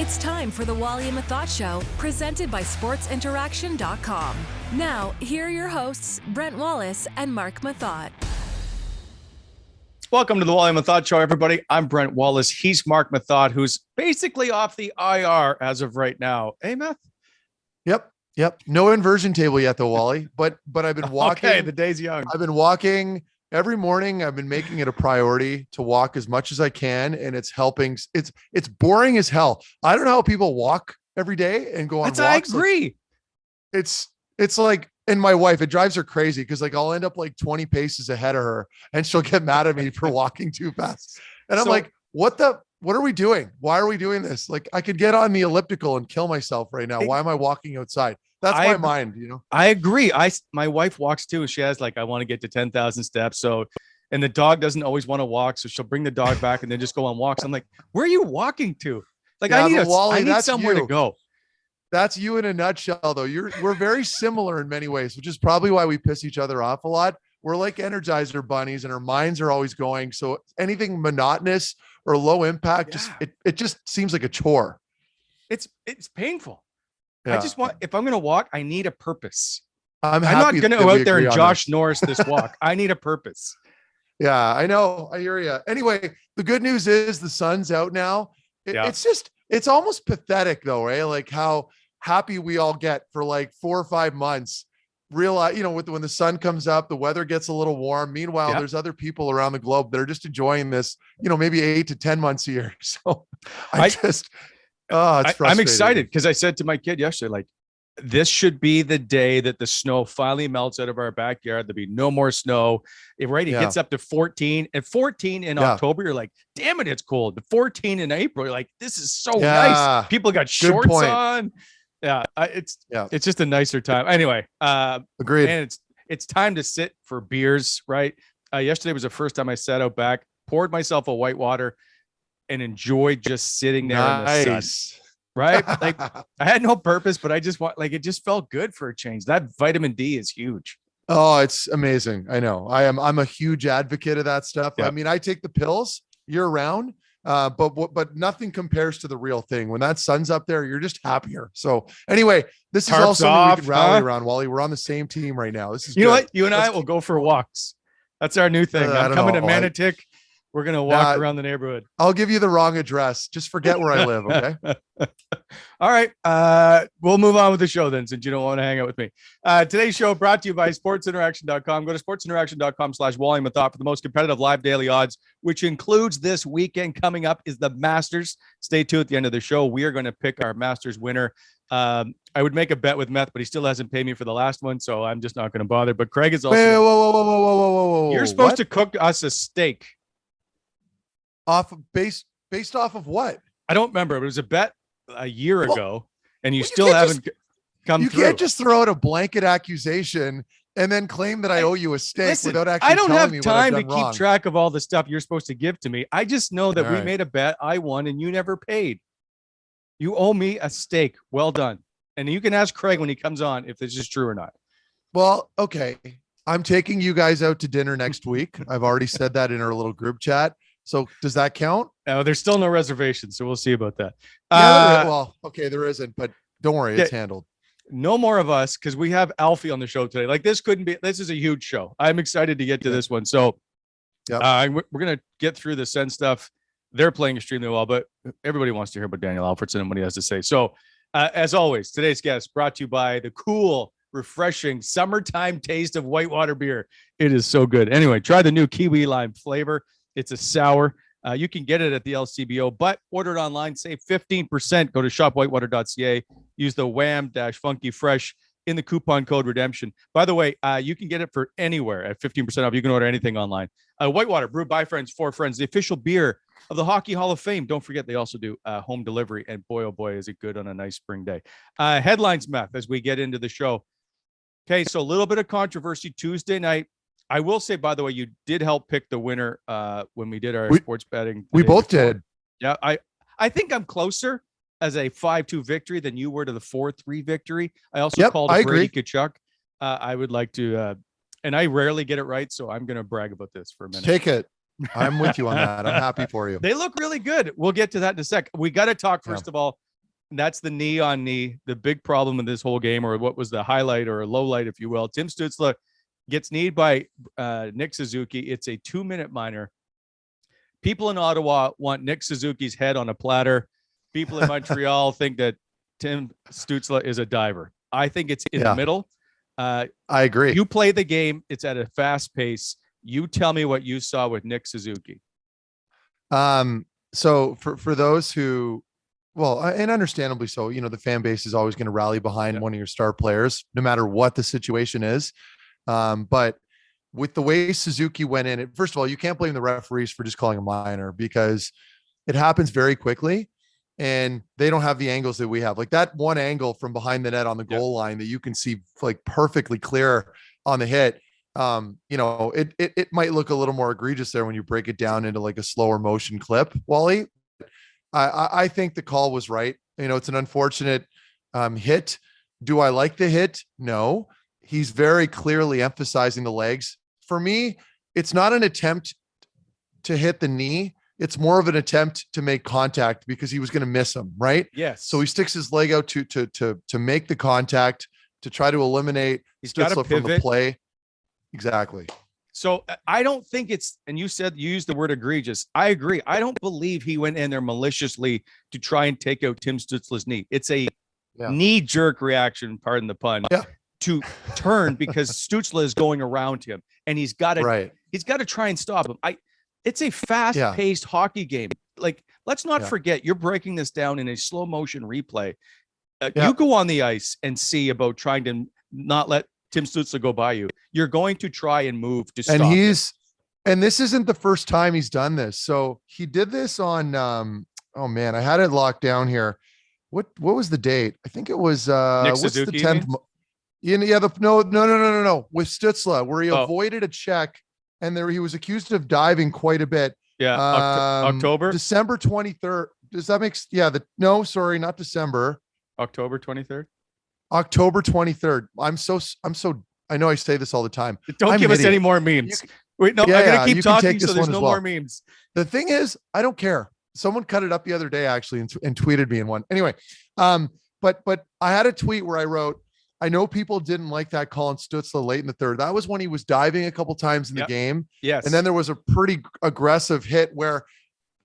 It's time for the Wally and Methot Show, presented by sportsinteraction.com. Now, here are your hosts, Brent Wallace and Mark Methot. Welcome to the Wally and Methot Show, everybody. I'm Brent Wallace. He's Mark Methot, who's basically off the IR as of right now. Hey, Meth? Yep. No inversion table yet, though, Wally. But I've been walking. Okay, the day's young. I've been walking every morning. I've been making it a priority to walk as much as I can, and it's helping. It's boring as hell. I don't know how people walk every day and go on walks. I agree. It's like, and my wife, it drives her crazy because like I'll end up like 20 paces ahead of her, and she'll get mad at me for walking too fast. And I'm like, what are we doing? Why are we doing this? Like, I could get on the elliptical and kill myself right now. Why am I walking outside? That's my mind, you know? I agree. My wife walks too. She has like, I want to get to 10,000 steps. So, and the dog doesn't always want to walk. So she'll bring the dog back and then just go on walks. I'm like, where are you walking to? Like, yeah, I need somewhere to go. That's you in a nutshell, though. We're very similar in many ways, which is probably why we piss each other off a lot. We're like Energizer bunnies and our minds are always going. So anything monotonous or low impact, it just seems like a chore. It's painful. Yeah. I just want, if I'm going to walk, I need a purpose. I'm not going to go out there and Josh Norris this walk. I need a purpose. Yeah, I know. I hear you. Anyway, the good news is the sun's out now. It's almost pathetic though, right? Like how happy we all get for like 4 or 5 months. Realize, when the sun comes up, the weather gets a little warm. Meanwhile, there's other people around the globe that are just enjoying this, maybe 8 to 10 months a year. So I'm excited because I said to my kid yesterday, like, this should be the day that the snow finally melts out of our backyard. There'll be no more snow. It gets up to 14 and 14 in October. You're like, damn it, it's cold. The 14 in April, you're like, this is so nice. People got shorts on. It's just a nicer time. Anyway, agreed. And it's time to sit for beers, right? Yesterday was the first time I sat out back, poured myself a white water, and enjoyed just sitting there in the sun. Right? Like, I had no purpose, but I just it just felt good for a change. That vitamin D is huge. Oh, it's amazing. I know. I'm a huge advocate of that stuff. Yep. I mean, I take the pills year round. But nothing compares to the real thing. When that sun's up there, you're just happier. So anyway, this is also we can rally around, Wally. We're on the same team right now. This is you know what? You and I will go for walks. That's our new thing. I'm coming to Manitic. We're going to walk around the neighborhood. I'll give you the wrong address. Just forget where I live. Okay. All right. We'll move on with the show then, since you don't want to hang out with me. Today's show brought to you by sportsinteraction.com. Go to sportsinteraction.com/Wally and Methot for the most competitive live daily odds, which includes this weekend. Coming up is the Masters. Stay tuned at the end of the show. We are going to pick our Masters winner. I would make a bet with Meth, but he still hasn't paid me for the last one, so I'm just not going to bother. But Craig is also. Whoa. You're supposed to cook us a steak. Based off of what? I don't remember. It was a bet a year ago, and you still haven't come through. You can't just throw out a blanket accusation and then claim that I owe you a steak without actually telling me what I've done wrong. I don't have time to keep track of all the stuff you're supposed to give to me. I just know that we made a bet, I won, and you never paid. You owe me a steak. Well done. And you can ask Craig when he comes on if this is true or not. Well, okay. I'm taking you guys out to dinner next week. I've already said that in our little group chat. So does that count? No, there's still no reservation, so we'll see about that. Okay, there isn't, but don't worry, it's handled. No more of us, because we have Alfie on the show today. Like, this is a huge show. I'm excited to get to this one. So we're going to get through the Sens stuff. They're playing extremely well, but everybody wants to hear about Daniel Alfredsson and what he has to say. So as always, today's guest brought to you by the cool, refreshing summertime taste of whitewater beer. It is so good. Anyway, try the new kiwi lime flavor. It's a sour. You can get it at the LCBO, but order it online. Save 15%. Go to shopwhitewater.ca. Use the Wham-Funky Fresh in the coupon code redemption. By the way, you can get it for anywhere at 15% off. You can order anything online. Whitewater, brewed by friends, for friends, the official beer of the Hockey Hall of Fame. Don't forget, they also do home delivery. And boy, oh boy, is it good on a nice spring day. Headlines, Meth, as we get into the show. Okay, so a little bit of controversy Tuesday night. I will say, by the way, you did help pick the winner when we did our sports betting. We both did. Yeah, I think I'm closer as a 5-2 victory than you were to the 4-3 victory. I also called Brady Tkachuk. I would like to, and I rarely get it right, so I'm going to brag about this for a minute. Take it. I'm with you on that. I'm happy for you. They look really good. We'll get to that in a sec. We got to talk, first of all, That's the knee on knee. The big problem in this whole game, or what was the highlight or a low light, if you will. Tim Stützle gets kneed by Nick Suzuki. It's a 2-minute minor. People in Ottawa want Nick Suzuki's head on a platter. People in Montreal think that Tim Stützle is a diver. I think it's in the middle. I agree. You play the game. It's at a fast pace. You tell me what you saw with Nick Suzuki. So for those who, well, and understandably so, the fan base is always going to rally behind one of your star players, no matter what the situation is. But with the way Suzuki went in, first of all, you can't blame the referees for just calling a minor, because it happens very quickly and they don't have the angles that we have. Like that one angle from behind the net on the goal line that you can see like perfectly clear on the hit. It might look a little more egregious there when you break it down into like a slower motion clip, Wally. I think the call was right. It's an unfortunate hit. Do I like the hit? No. He's very clearly emphasizing the legs. For me, it's not an attempt to hit the knee. It's more of an attempt to make contact because he was going to miss him, right? Yes. So he sticks his leg out to make the contact, to try to eliminate Stützle from the play. Exactly. So I don't think it's, and you used the word egregious. I agree. I don't believe he went in there maliciously to try and take out Tim Stützle's knee. It's a knee-jerk reaction, pardon the pun, to turn because Stützle is going around him and he's got to try and stop him. It's a fast-paced hockey game. Like, let's not forget, you're breaking this down in a slow motion replay. You go on the ice and see about trying to not let Tim Stützle go by you. You're going to try and move to stop. And this isn't the first time he's done this. So he did this on, oh man, I had it locked down here. What was the date? I think it was, Nick what's Suzuki, the 10th? No. With Stützle, where he avoided a check and he was accused of diving quite a bit. Yeah. October, December 23rd. Does that make, sorry, not December. October 23rd. October 23rd. I know I say this all the time. Don't give us any more memes. I'm going to keep talking so there's no more memes. The thing is, I don't care. Someone cut it up the other day actually and tweeted me in one. Anyway, but I had a tweet where I wrote, I know people didn't like that call on Stützle late in the third. That was when he was diving a couple times in the game. Yes. And then there was a pretty aggressive hit where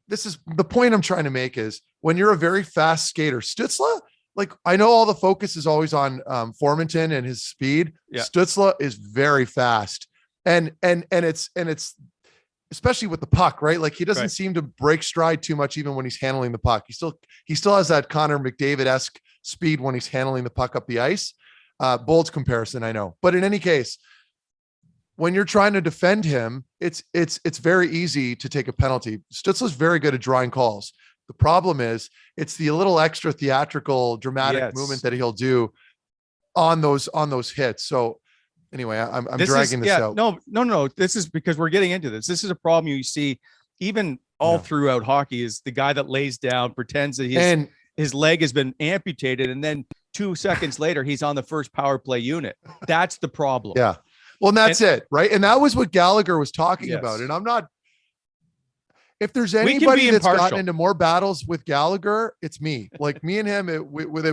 this is the point I'm trying to make is when you're a very fast skater, Stützle, like I know all the focus is always on Formenton and his speed. Yeah. Stützle is very fast. And it's especially with the puck, right? Like he doesn't seem to break stride too much, even when he's handling the puck. He still has that Connor McDavid-esque speed when he's handling the puck up the ice. Bold comparison, I know. But in any case, when you're trying to defend him, it's very easy to take a penalty. Stützle's very good at drawing calls. The problem is it's the little extra theatrical, dramatic movement that he'll do on those hits. So anyway, I'm dragging this out. No. This is because we're getting into this. This is a problem you see even all throughout hockey is the guy that lays down, pretends that his leg has been amputated. And then 2 seconds later, he's on the first power play unit. That's the problem. Yeah. Well, and that's it. Right. And that was what Gallagher was talking about. And I'm not, if there's anybody that's gotten into more battles with Gallagher, it's me. Like me and him,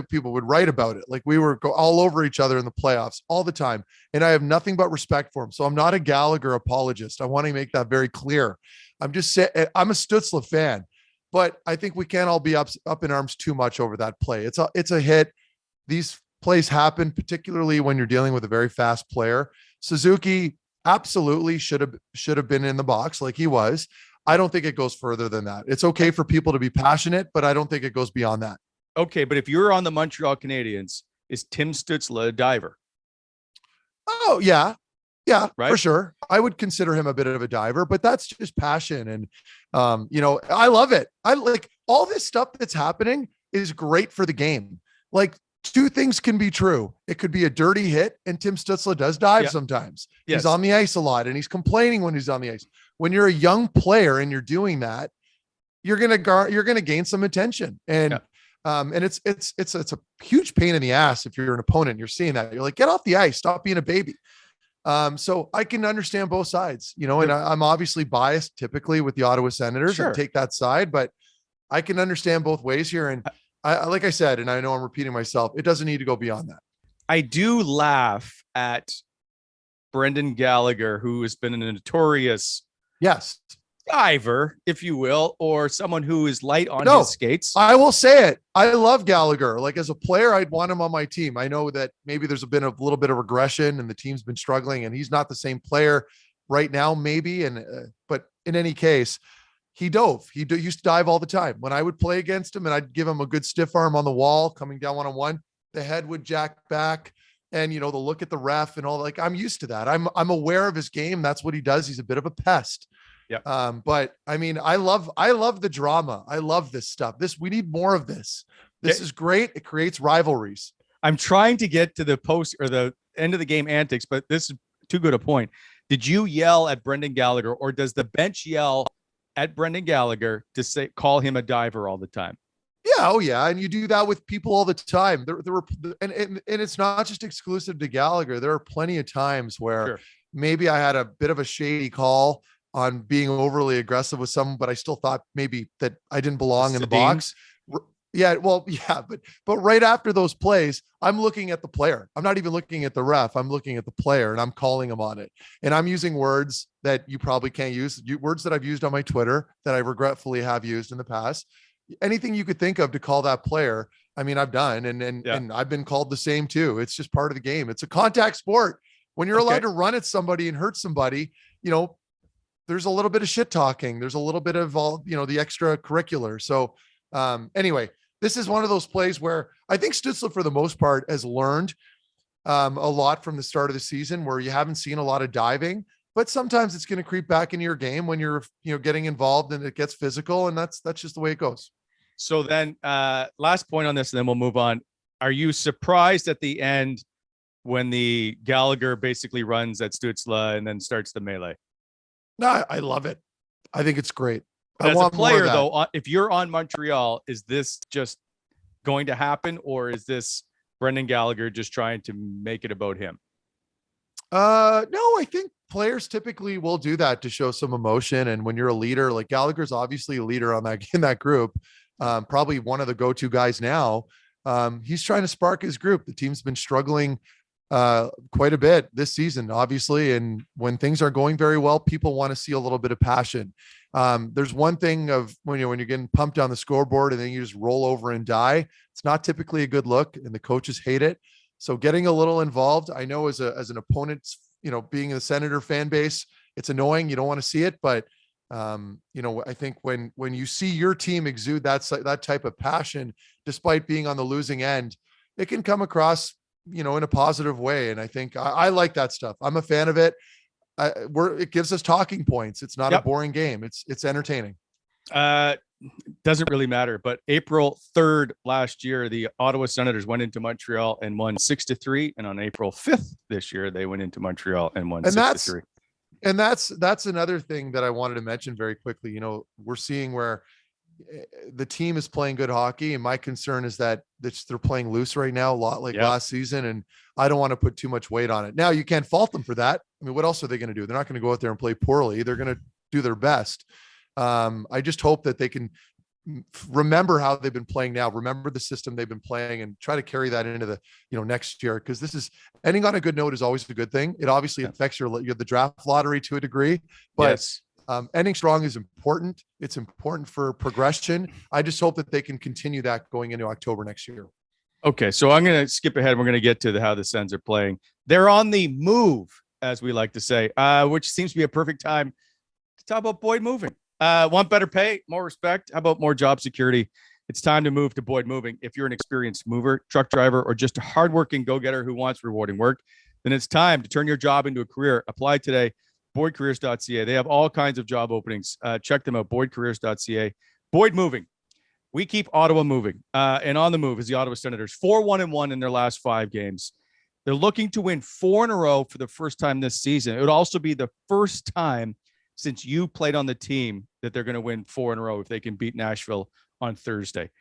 people would write about it. Like we were all over each other in the playoffs all the time. And I have nothing but respect for him. So I'm not a Gallagher apologist. I want to make that very clear. I'm just saying I'm a Stützle fan, but I think we can't all be up in arms too much over that play. It's a hit. These plays happen, particularly when you're dealing with a very fast player. Suzuki absolutely should have been in the box like he was. I don't think it goes further than that. It's okay for people to be passionate, but I don't think it goes beyond that. Okay, but if you're on the Montreal Canadiens, is Tim Stützle a diver? Oh, yeah. Yeah, right? For sure. I would consider him a bit of a diver, but that's just passion. And, I love it. I like all this stuff that's happening is great for the game. Like two things can be true. It could be a dirty hit and Tim Stützle does dive sometimes. Yes. He's on the ice a lot and he's complaining when he's on the ice. When you're a young player and you're doing that, you're going to gain some attention. And, and it's a huge pain in the ass. If you're an opponent, and you're seeing that you're like, get off the ice, stop being a baby. So I can understand both sides, and I'm obviously biased typically with the Ottawa Senators and take that side, but I can understand both ways here. And like I said, and I know I'm repeating myself, it doesn't need to go beyond that. I do laugh at Brendan Gallagher, who has been a notorious diver, if you will, or someone who is light on his skates. I will say it. I love Gallagher. Like as a player, I'd want him on my team. I know that maybe there's been a little bit of regression and the team's been struggling and he's not the same player right now, maybe. And, but in any case, he dove. He used to dive all the time. When I would play against him and I'd give him a good stiff arm on the wall, coming down one-on-one, the head would jack back and, the look at the ref and all. Like I'm used to that. I'm aware of his game. That's what he does. He's a bit of a pest. Yeah. But I mean, I love the drama. I love this stuff. We need more of this. This is great. It creates rivalries. I'm trying to get to the post or the end of the game antics, but this is too good a point. Did you yell at Brendan Gallagher, or does the bench yell at Brendan Gallagher to call him a diver all the time? Yeah. Oh yeah. And you do that with people all the time. There were, and it's not just exclusive to Gallagher. There are plenty of times where maybe I had a bit of a shady call on being overly aggressive with someone, but I still thought maybe that I didn't belong in the box. Yeah. Well, yeah, but right after those plays, I'm looking at the player. I'm not even looking at the ref. I'm looking at the player and I'm calling him on it. And I'm using words that you probably can't use, words that I've used on my Twitter that I regretfully have used in the past. Anything you could think of to call that player, I mean, I've done, and I've been called the same too. It's just part of the game. It's a contact sport. When you're allowed to run at somebody and hurt somebody, there's a little bit of shit talking. There's a little bit of all, the extracurricular. So anyway, this is one of those plays where I think Stützle, for the most part, has learned a lot from the start of the season, where you haven't seen a lot of diving, but sometimes it's going to creep back into your game when you're, getting involved and it gets physical, and that's just the way it goes. So then last point on this, and then we'll move on. Are you surprised at the end when the Gallagher basically runs at Stützle and then starts the melee? No, I love it. I think it's great. As a player, though, if you're on Montreal, is this just going to happen, or is this Brendan Gallagher just trying to make it about him? No, I think players typically will do that to show some emotion. And when you're a leader, like Gallagher's obviously a leader in that group, probably one of the go-to guys now. He's trying to spark his group. The team's been struggling quite a bit this season, obviously. And when things are going very well, people want to see a little bit of passion. There's one thing of when you're getting pumped on the scoreboard and then you just roll over and die. It's not typically a good look, and the coaches hate it. So getting a little involved, I know as an opponent, being in the Senator fan base, it's annoying. You don't want to see it, but I think when you see your team exude that type of passion, despite being on the losing end, it can come across in a positive way. And I think I like that stuff. I'm a fan of it. It gives us talking points. It's not a boring game. It's entertaining. Doesn't really matter, but April 3rd last year, the Ottawa Senators went into Montreal and won 6-3. And on April 5th this year, they went into Montreal and won 6-3. And that's another thing that I wanted to mention very quickly. We're seeing where the team is playing good hockey, and my concern is that they're playing loose right now, a lot like last season, and I don't want to put too much weight on it. Now, you can't fault them for that. I mean, what else are they going to do? They're not going to go out there and play poorly. They're going to do their best. I just hope that they can remember how they've been playing now, remember the system they've been playing, and try to carry that into the next year, because this is ending on a good note is always a good thing. It obviously affects the draft lottery to a degree, but ending strong is important. It's important for progression. I just hope that they can continue that going into October next year. Okay, so I'm going to skip ahead. We're going to get to how the Sens are playing. They're on the move, as we like to say, which seems to be a perfect time to talk about Boyd moving. Want better pay, more respect? How about more job security? It's time to move to Boyd Moving. If you're an experienced mover, truck driver, or just a hardworking go-getter who wants rewarding work, then it's time to turn your job into a career. Apply today. BoydCareers.ca. They have all kinds of job openings. Check them out. BoydCareers.ca. Boyd Moving. We keep Ottawa moving. And on the move is the Ottawa Senators. 4-1-1 in their last 5 games. They're looking to win 4 in a row for the first time this season. It would also be the first time since you played on the team that they're going to win 4 in a row if they can beat Nashville on Thursday.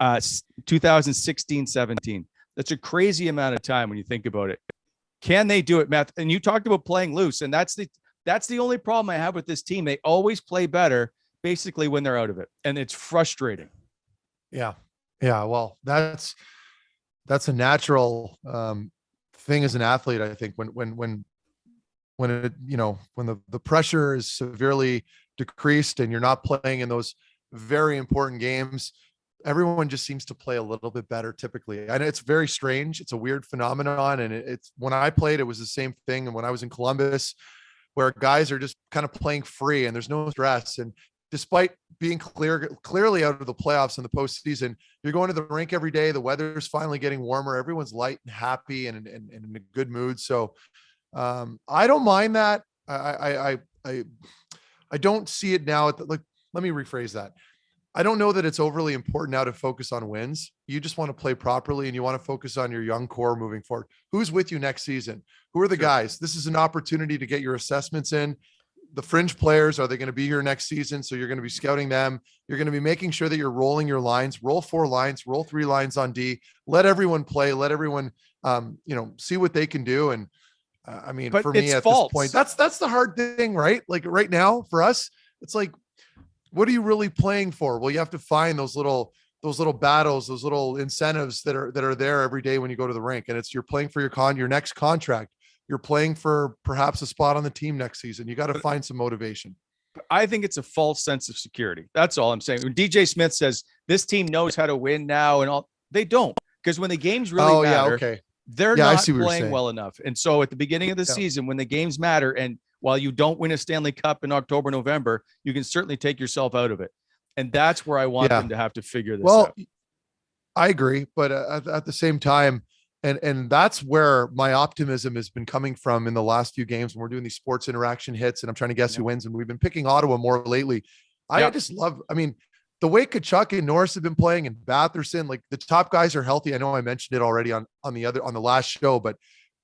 2016-17. That's a crazy amount of time when you think about it. Can they do it, Meth? And you talked about playing loose, and that's the only problem I have with this team. They always play better basically when they're out of it, and it's frustrating. Yeah. Yeah, well, that's a natural thing as an athlete. I think when it, when the pressure is severely decreased and you're not playing in those very important games, everyone just seems to play a little bit better typically. And it's very strange. It's a weird phenomenon. And it's when I played, it was the same thing. And when I was in Columbus, where guys are just kind of playing free and there's no stress. And despite being clearly out of the playoffs in the postseason, you're going to the rink every day. The weather's finally getting warmer. Everyone's light and happy and in a good mood. So I don't mind that. I don't see it now like, let me rephrase that. I don't know that it's overly important now to focus on wins. You just want to play properly and you want to focus on your young core moving forward. Who's with you next season? Who are the guys? This is an opportunity to get your assessments in. The fringe players, are they going to be here next season? So you're going to be scouting them. You're going to be making sure that you're rolling your lines, roll 4 lines, roll 3 lines on D, let everyone play, let everyone, see what they can do. And I mean, but for me at this point, that's the hard thing, right? Like right now for us, it's like, what are you really playing for? Well, you have to find those little battles, those little incentives that are there every day when you go to the rink. And it's, you're playing for your next contract. You're playing for perhaps a spot on the team next season. You got to find some motivation. I think it's a false sense of security. That's all I'm saying. When DJ Smith says this team knows how to win now and all, they don't, because when the games really matter, they're not playing well enough. And so at the beginning of the season, when the games matter, and while you don't win a Stanley Cup in October, November, you can certainly take yourself out of it. And that's where I want them to have to figure this out. I agree. But at the same time, and that's where my optimism has been coming from in the last few games when we're doing these sports interaction hits and I'm trying to guess who wins. And we've been picking Ottawa more lately. I just love, the way Tkachuk and Norris have been playing and Batherson, like the top guys are healthy. I know I mentioned it already on the last show, but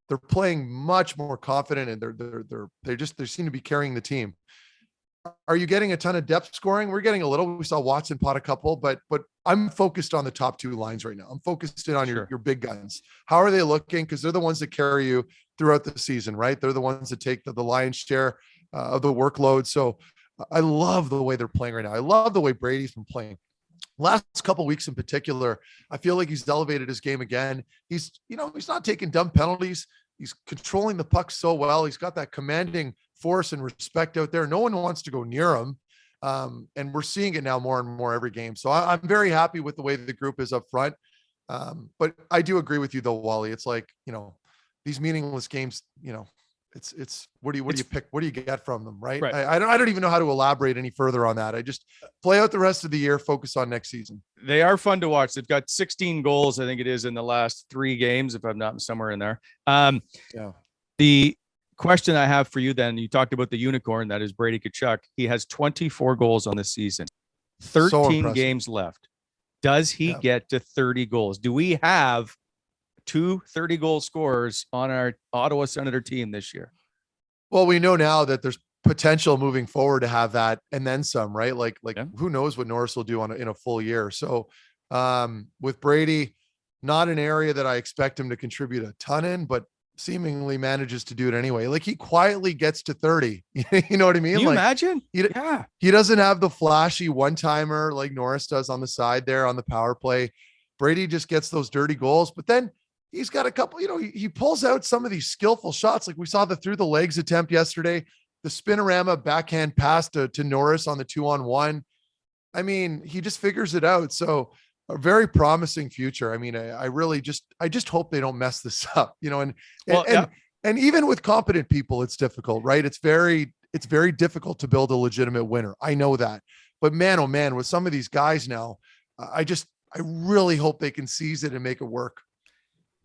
they're playing much more confident and they seem to be carrying the team. Are you getting a ton of depth scoring? We're getting a little. We saw Watson pot a couple, but I'm focused on the top 2 lines right now. I'm focused in on your big guns. How are they looking? Because they're the ones that carry you throughout the season, right? They're the ones that take the lion's share of the workload. So I love the way they're playing right now. I love the way Brady's been playing. Last couple of weeks in particular, I feel like he's elevated his game again. He's not taking dumb penalties. He's controlling the puck so well. He's got that commanding force and respect out there. No one wants to go near him. And we're seeing it now more and more every game. So I'm very happy with the way the group is up front. But I do agree with you though, Wally. It's like, these meaningless games, it's what do you pick? What do you get from them? Right. I don't even know how to elaborate any further on that. I just play out the rest of the year, focus on next season. They are fun to watch. They've got 16 goals. I think it is in the last 3 games, if I'm not somewhere in there. The question I have for you then, you talked about the unicorn, that is Brady Tkachuk. He has 24 goals on the season, 13 games left. Does he get to 30 goals? Do we have 2 30-goal scorers on our Ottawa Senator team this year? Well, we know now that there's potential moving forward to have that and then some, right? Like who knows what Norris will do in a full year. So with Brady, not an area that I expect him to contribute a ton in, but seemingly manages to do it anyway. Like he quietly gets to 30. You know what I mean? Can you imagine? He doesn't have the flashy one-timer like Norris does on the side there on the power play. Brady just gets those dirty goals, but then he's got a couple, he pulls out some of these skillful shots. Like we saw the through the legs attempt yesterday, the spinorama backhand pass to Norris on the 2-on-1. I mean, he just figures it out. So a very promising future. I mean, I just hope they don't mess this up, and even with competent people, it's difficult, right? It's very difficult to build a legitimate winner. I know that, but man, oh man, with some of these guys now, I really hope they can seize it and make it work.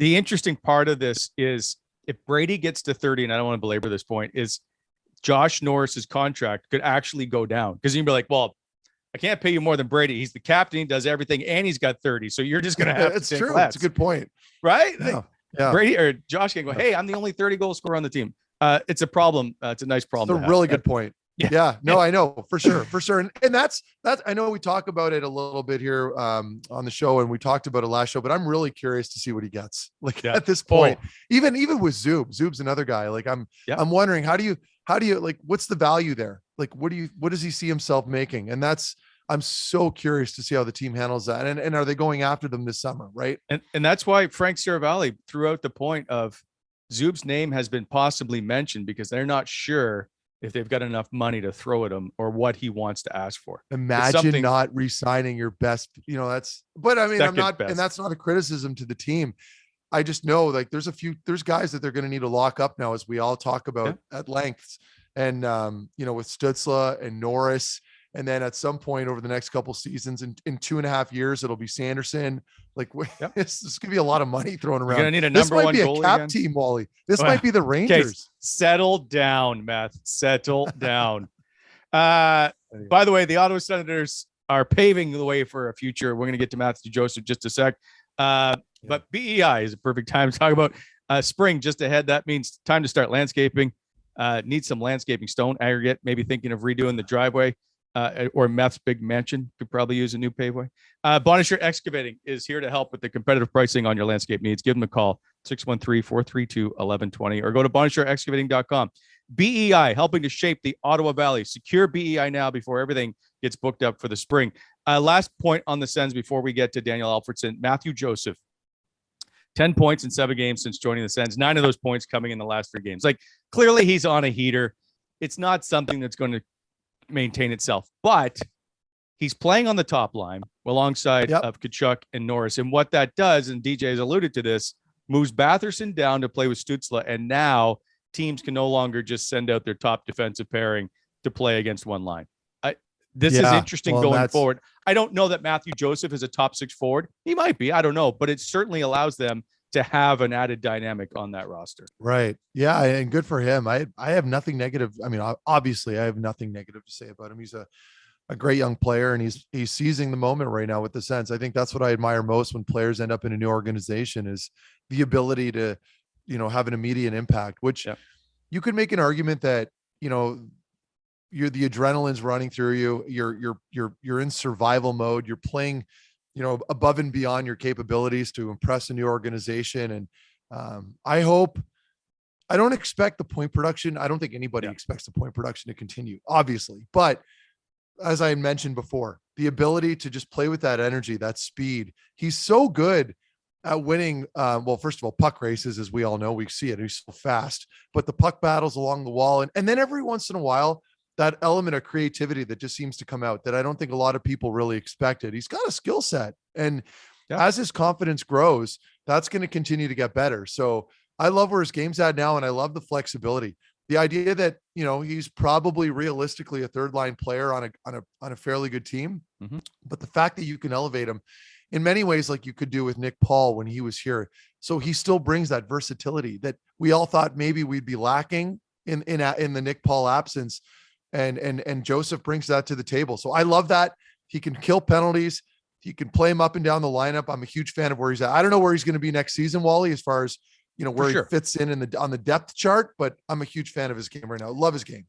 The interesting part of this is if Brady gets to 30, and I don't want to belabor this point, is Josh Norris's contract could actually go down, because you'd be like, well, I can't pay you more than Brady. He's the captain. He does everything. And he's got 30. So you're just going to have to take less. It's a good point. Right? Yeah. Brady or Josh can go, hey, I'm the only 30-goal scorer on the team. It's a problem. It's a nice problem. It's a really good point. Yeah. No, I know for sure. And that's, I know we talk about it a little bit here on the show, and we talked about it last show, but I'm really curious to see what he gets at this point. Even with Zub's another guy. Like I'm wondering, how do you like, what's the value there? Like, what does he see himself making? And that's, I'm so curious to see how the team handles that. And are they going after them this summer? Right. And that's why Frank Seravalli threw out the point of Zub's name has been possibly mentioned because they're not sure if they've got enough money to throw at him or what he wants to ask for. Imagine not re-signing your best, but I mean, I'm not, and that's not a criticism to the team. I just know like there's guys that they're going to need to lock up now, as we all talk about at lengths. And, with Stützle and Norris, and then at some point over the next couple seasons in 2.5 years, it'll be Sanderson. Like this could be a lot of money thrown around. You're gonna need a number one goalie. This might be a cap team, Wally. This might be the Rangers. Okay, settle down, Meth. Settle down. By the way, the Ottawa Senators are paving the way for a future. We're gonna get to Mathieu Joseph just a sec. But BEI is a perfect time to talk about spring just ahead. That means time to start landscaping. Need some landscaping, stone, aggregate, maybe thinking of redoing the driveway. Or Meth's big mansion could probably use a new paveway. Bonisher Excavating is here to help with the competitive pricing on your landscape needs. Give them a call, 613-432-1120, or go to bonisherexcavating.com. BEI, helping to shape the Ottawa Valley. Secure BEI now before everything gets booked up for the spring. Last point on the Sens before we get to Daniel Alfredsson. Mathieu Joseph, 10 points in 7 games since joining the Sens. 9 of those points coming in the last 3 games. Like, clearly he's on a heater. It's not something that's going to maintain itself, but he's playing on the top line alongside of Tkachuk and Norris. And what that does, and DJ has alluded to this, moves Batherson down to play with Stützle. And now teams can no longer just send out their top defensive pairing to play against one line. This is interesting going forward. I don't know that Mathieu Joseph is a top 6 forward. He might be, I don't know, but it certainly allows them to have an added dynamic on that roster. Right. Yeah. And good for him. I have nothing negative. I mean, obviously I have nothing negative to say about him. He's a great young player, and he's seizing the moment right now with the Sens. I think that's what I admire most when players end up in a new organization, is the ability to, have an immediate impact, which you could make an argument that, you're the adrenaline's running through you. You're in survival mode. You're playing, above and beyond your capabilities to impress a new organization. And I don't expect the point production. I don't think anybody expects the point production to continue, obviously. But as I mentioned before, the ability to just play with that energy, that speed. He's so good at winning. First of all, puck races, as we all know, we see it. He's so fast, but the puck battles along the wall. And then every once in a while, that element of creativity that just seems to come out that I don't think a lot of people really expected. He's got a skill set, and as his confidence grows, that's going to continue to get better. So I love where his game's at now. And I love the flexibility, the idea that, he's probably realistically a 3rd-line player on a fairly good team. Mm-hmm. But the fact that you can elevate him in many ways, like you could do with Nick Paul when he was here. So he still brings that versatility that we all thought maybe we'd be lacking in the Nick Paul absence. And Joseph brings that to the table. So I love that. He can kill penalties. He can play him up and down the lineup. I'm a huge fan of where he's at. I don't know where he's going to be next season, Wally, as far as, where he fits in on the depth chart, but I'm a huge fan of his game right now. Love his game.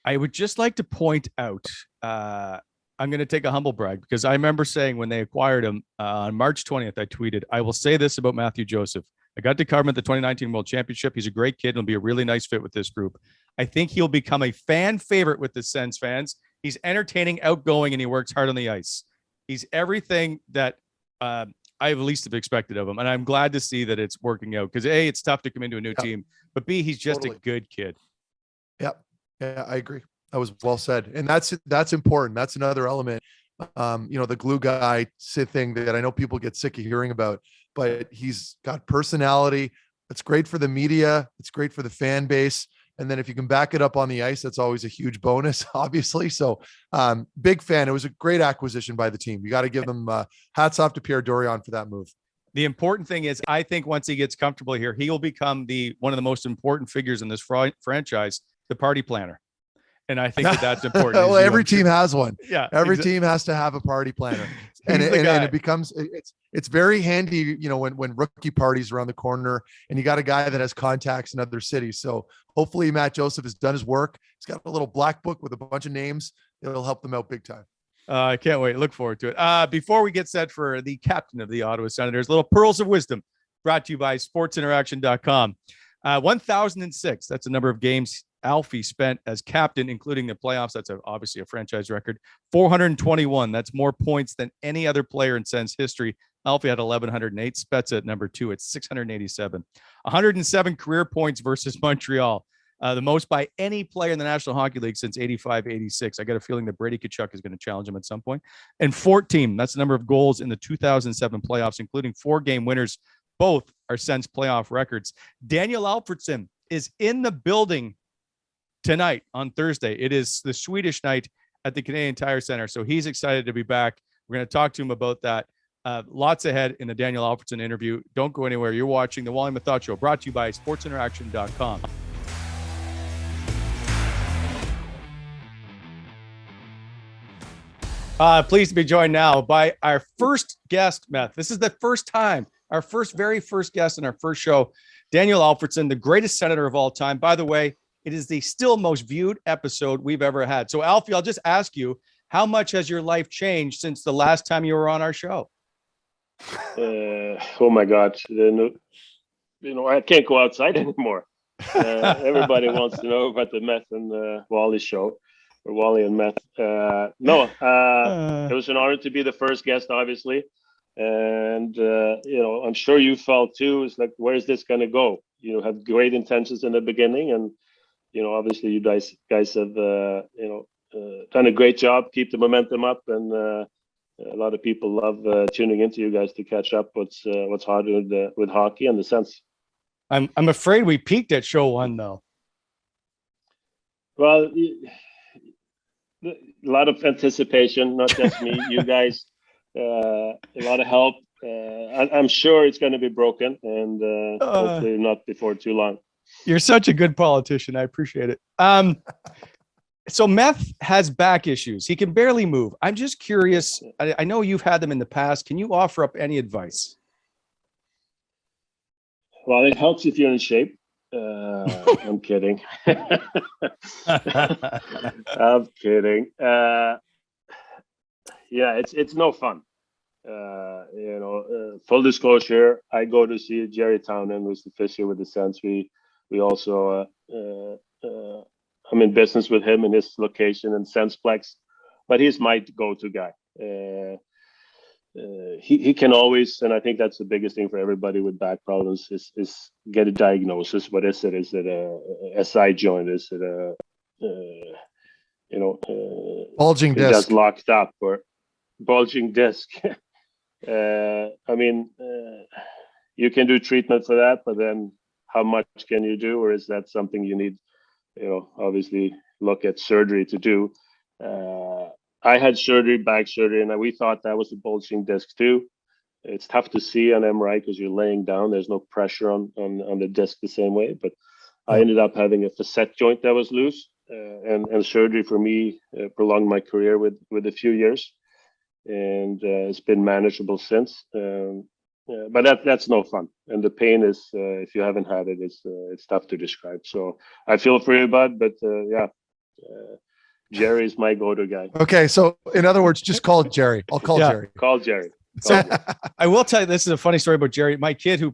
I would just like to point out, I'm going to take a humble brag, because I remember saying when they acquired him on March 20th, I tweeted, I will say this about Mathieu Joseph. I got to cover him at the 2019 World Championship. He's a great kid and will be a really nice fit with this group. I think he'll become a fan favorite with the Sens fans. He's entertaining, outgoing, and he works hard on the ice. He's everything that I have least have expected of him. And I'm glad to see that it's working out, because A, it's tough to come into a new team, but B, he's just a good kid. Yep. Yeah, I agree. That was well said. And that's important. That's another element. The glue guy thing that I know people get sick of hearing about, but he's got personality. It's great for the media. It's great for the fan base. And then if you can back it up on the ice, that's always a huge bonus, obviously. So big fan. It was a great acquisition by the team. You got to give them hats off to Pierre Dorion for that move. The important thing is, I think once he gets comfortable here, he will become one of the most important figures in this franchise, the party planner. And I think that's important. Well, every team has one. Yeah. Every team has to have a party planner. and it becomes, it's very handy, when rookie parties around the corner and you got a guy that has contacts in other cities. So hopefully Matt Joseph has done his work. He's got a little black book with a bunch of names. It'll help them out big time. I can't wait. Look forward to it. Before we get set for the captain of the Ottawa Senators, little pearls of wisdom brought to you by sportsinteraction.com. 1006. That's the number of games Alfie spent as captain, including the playoffs. That's obviously a franchise record. 421. That's more points than any other player in Sens history. Alfie had 1,108. Spezza at number 2 at 687. 107 career points versus Montreal. The most by any player in the National Hockey League since 85-86. I got a feeling that Brady Tkachuk is going to challenge him at some point. And 14. That's the number of goals in the 2007 playoffs, including 4-game winners. Both are Sens playoff records. Daniel Alfredsson is in the building tonight on Thursday. It is the Swedish night at the Canadian Tire Center. So he's excited to be back. We're going to talk to him about that. Lots ahead in the Daniel Alfredsson interview. Don't go anywhere. You're watching the Wally and Methot Show, brought to you by sportsinteraction.com. Pleased to be joined now by our first guest, Meth. This is the first time, our very first guest in our first show, Daniel Alfredsson, the greatest Senator of all time. By the way, it is the still most viewed episode we've ever had. So, Alfie, I'll just ask you, how much has your life changed since the last time you were on our show? Oh my God! I can't go outside anymore. Everybody wants to know about the Meth and Wally show, or Wally and Meth. It was an honor to be the first guest, obviously, and I'm sure you felt too. It's like, where's this going to go? You had great intentions in the beginning, and obviously you guys have done a great job. Keep the momentum up, and a lot of people love tuning into you guys to catch up what's hard with hockey and the Sens. I'm afraid we peaked at show 1, though. Well, a lot of anticipation, not just me, you guys. A lot of help. I'm sure it's going to be broken, and hopefully not before too long. You're such a good politician. I appreciate it. So Meth has back issues. He can barely move. I'm just curious. I know you've had them in the past. Can you offer up any advice? Well, it helps if you're in shape. I'm kidding. I'm kidding. It's no fun. Full disclosure, I go to see Jerry Townend, who's the physio with the Sens. We also I'm in business with him in his location in Sensplex, but he's my go-to guy. He can always, and I think that's the biggest thing for everybody with back problems is get a diagnosis. What is it? Is it a SI joint? Is it bulging disc? Just locked up, or bulging disc? You can do treatment for that, but then how much can you do, or is that something you need? Obviously look at surgery to do. I had back surgery, and we thought that was a bulging disc too. It's tough to see on MRI because you're laying down. There's no pressure on the disc the same way. But I ended up having a facet joint that was loose, and surgery for me prolonged my career with a few years, and it's been manageable since. But that's no fun, and the pain is if you haven't had it, it's tough to describe. So I feel for you, bud, but Jerry's my go-to guy. Okay, so in other words, just call Jerry. I'll call Jerry. Call Jerry. So I will tell you, this is a funny story about Jerry. My kid, who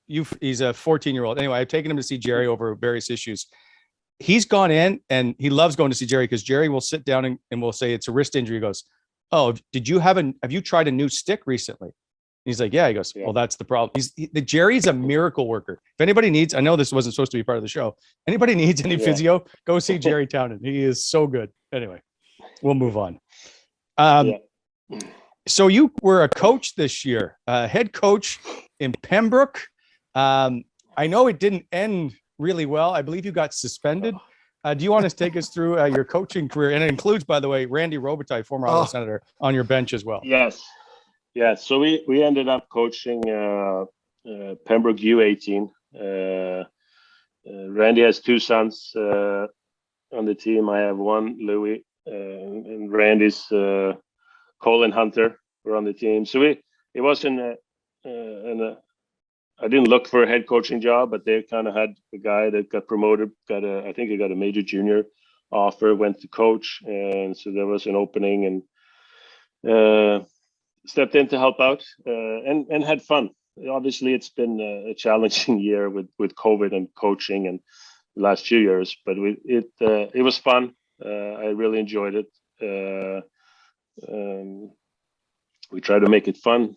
he's a 14-year-old. Anyway, I've taken him to see Jerry over various issues. He's gone in, and he loves going to see Jerry because Jerry will sit down and will say it's a wrist injury. He goes, "Oh, have you tried a new stick recently?" He's like, "Yeah." He goes, "Well, that's the problem." Jerry's a miracle worker. If anybody needs, I know this wasn't supposed to be part of the show. Anybody needs any physio, go see Jerry Townend. He is so good. Anyway, we'll move on. So you were a coach this year, head coach in Pembroke. I know it didn't end really well. I believe you got suspended. Do you want to take us through your coaching career? And it includes, by the way, Randy Robitaille, former Ottawa Senator, on your bench as well. Yes. Yeah, so we ended up coaching Pembroke U18. Randy has 2 sons on the team. I have one, Louis, and Randy's Colin Hunter were on the team. So it wasn't I didn't look for a head coaching job, but they kind of had a guy that got promoted. I think he got a major junior offer, went to coach, and so there was an opening, and stepped in to help out, and had fun. obviously it's been a challenging year with COVID and coaching and the last few years, but it was fun. I really enjoyed it. We try to make it fun,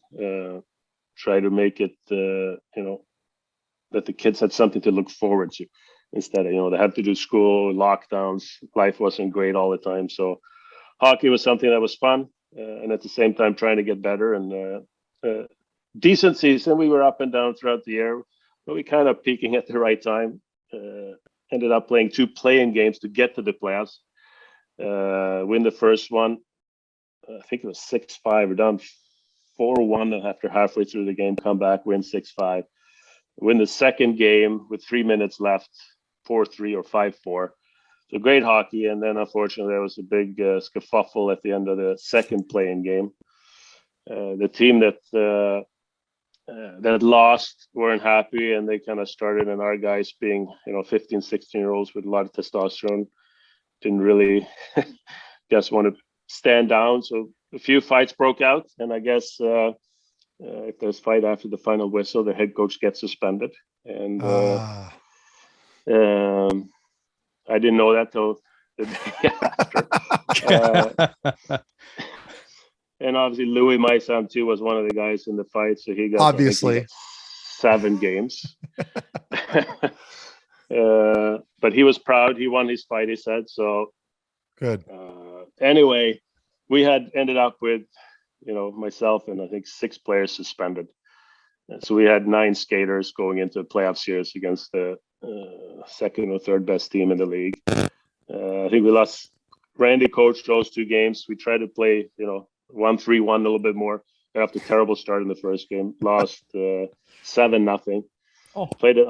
try to make it, that the kids had something to look forward to instead of, they had to do school, lockdowns, life wasn't great all the time. So hockey was something that was fun, and at the same time trying to get better. And decent season. We were up and down throughout the year, but we kind of peaking at the right time. Ended up playing 2 play-in games to get to the playoffs. Win the first one. I think it was 6-5. We're down 4-1, and after halfway through the game, come back, win 6-5. Win the second game with 3 minutes left, 4-3 or 5-4. So great hockey. And then unfortunately, there was a big scuffle at the end of the second play-in game. The team that lost weren't happy, and they kind of started, and our guys being 15, 16-year-olds with a lot of testosterone didn't really just want to stand down. So a few fights broke out, and I guess if there's fight after the final whistle, the head coach gets suspended. And I didn't know that till the day after. And obviously Louis, my son too, was one of the guys in the fight, so he got obviously 7 games. But he was proud. He won his fight, he said. So good. Anyway, we had ended up with, myself and I think 6 players suspended. And so we had 9 skaters going into a playoff series against the second or third best team in the league. I think we lost. Randy coached those 2 games. We tried to play, 1-3-1 a little bit more after terrible start in the first game. Lost 7-0. Oh. They played an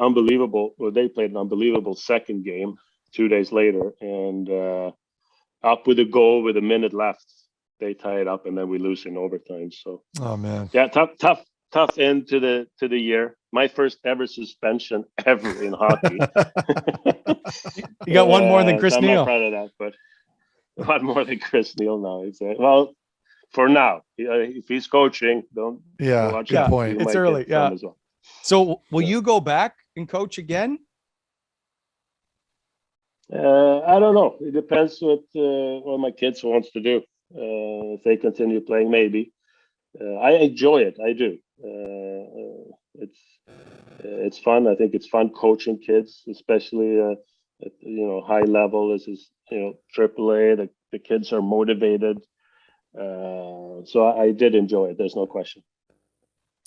unbelievable second game 2 days later, and up with a goal with a minute left. They tie it up, and then we lose in overtime. So, oh man, yeah, tough end to the year. My first ever suspension ever in hockey. You got one more than Chris I'm Neal. not proud of that, but one more than Chris Neal now. Well, for now, if he's coaching, don't. Watch good out. point. It's early. Yeah. As well. So will you go back and coach again? I don't know. It depends what my kids wants to do. If they continue playing, maybe. I enjoy it. I do. It's fun. I think it's fun coaching kids, especially at high level. This is AAA. The kids are motivated. So I did enjoy it. There's no question.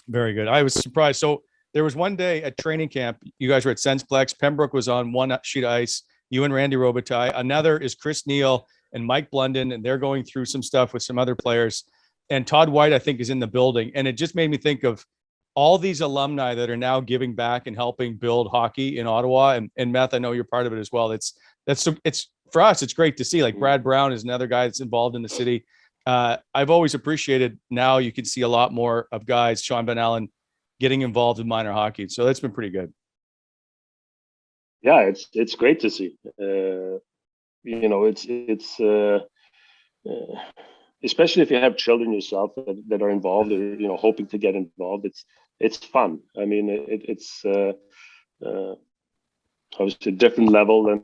Very good. I was surprised. So there was one day at training camp, you guys were at Sensplex. Pembroke was on one sheet of ice. You and Randy Robitaille. Another is Chris Neal and Mike Blunden, and they're going through some stuff with some other players. And Todd White, I think, is in the building. And it just made me think of all these alumni that are now giving back and helping build hockey in Ottawa. And Meth, I know you're part of it as well. It's for us, it's great to see. Like Brad Brown is another guy that's involved in the city. I've always appreciated, now you can see a lot more of guys, Sean Van Allen, getting involved in minor hockey. So that's been pretty good. Yeah, it's great to see. Especially if you have children yourself that are involved, or hoping to get involved. It's fun. I mean, it's obviously a different level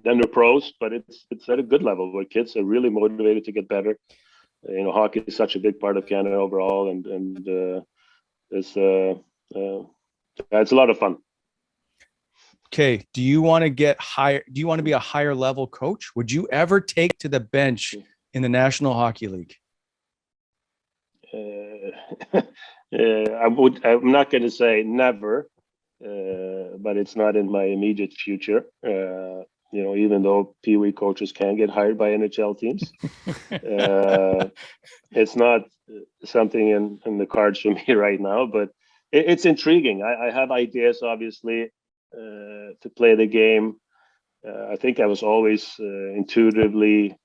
than the pros, but it's at a good level where kids are really motivated to get better. Hockey is such a big part of Canada overall, and it's a lot of fun. Okay. Do you want to get higher? Do you want to be a higher level coach? Would you ever take to the bench in the National Hockey League? I would. I'm not going to say never, but it's not in my immediate future. Even though Pee Wee coaches can get hired by NHL teams, it's not something in the cards for me right now. But it's intriguing. I have ideas, obviously, to play the game. I think I was always intuitively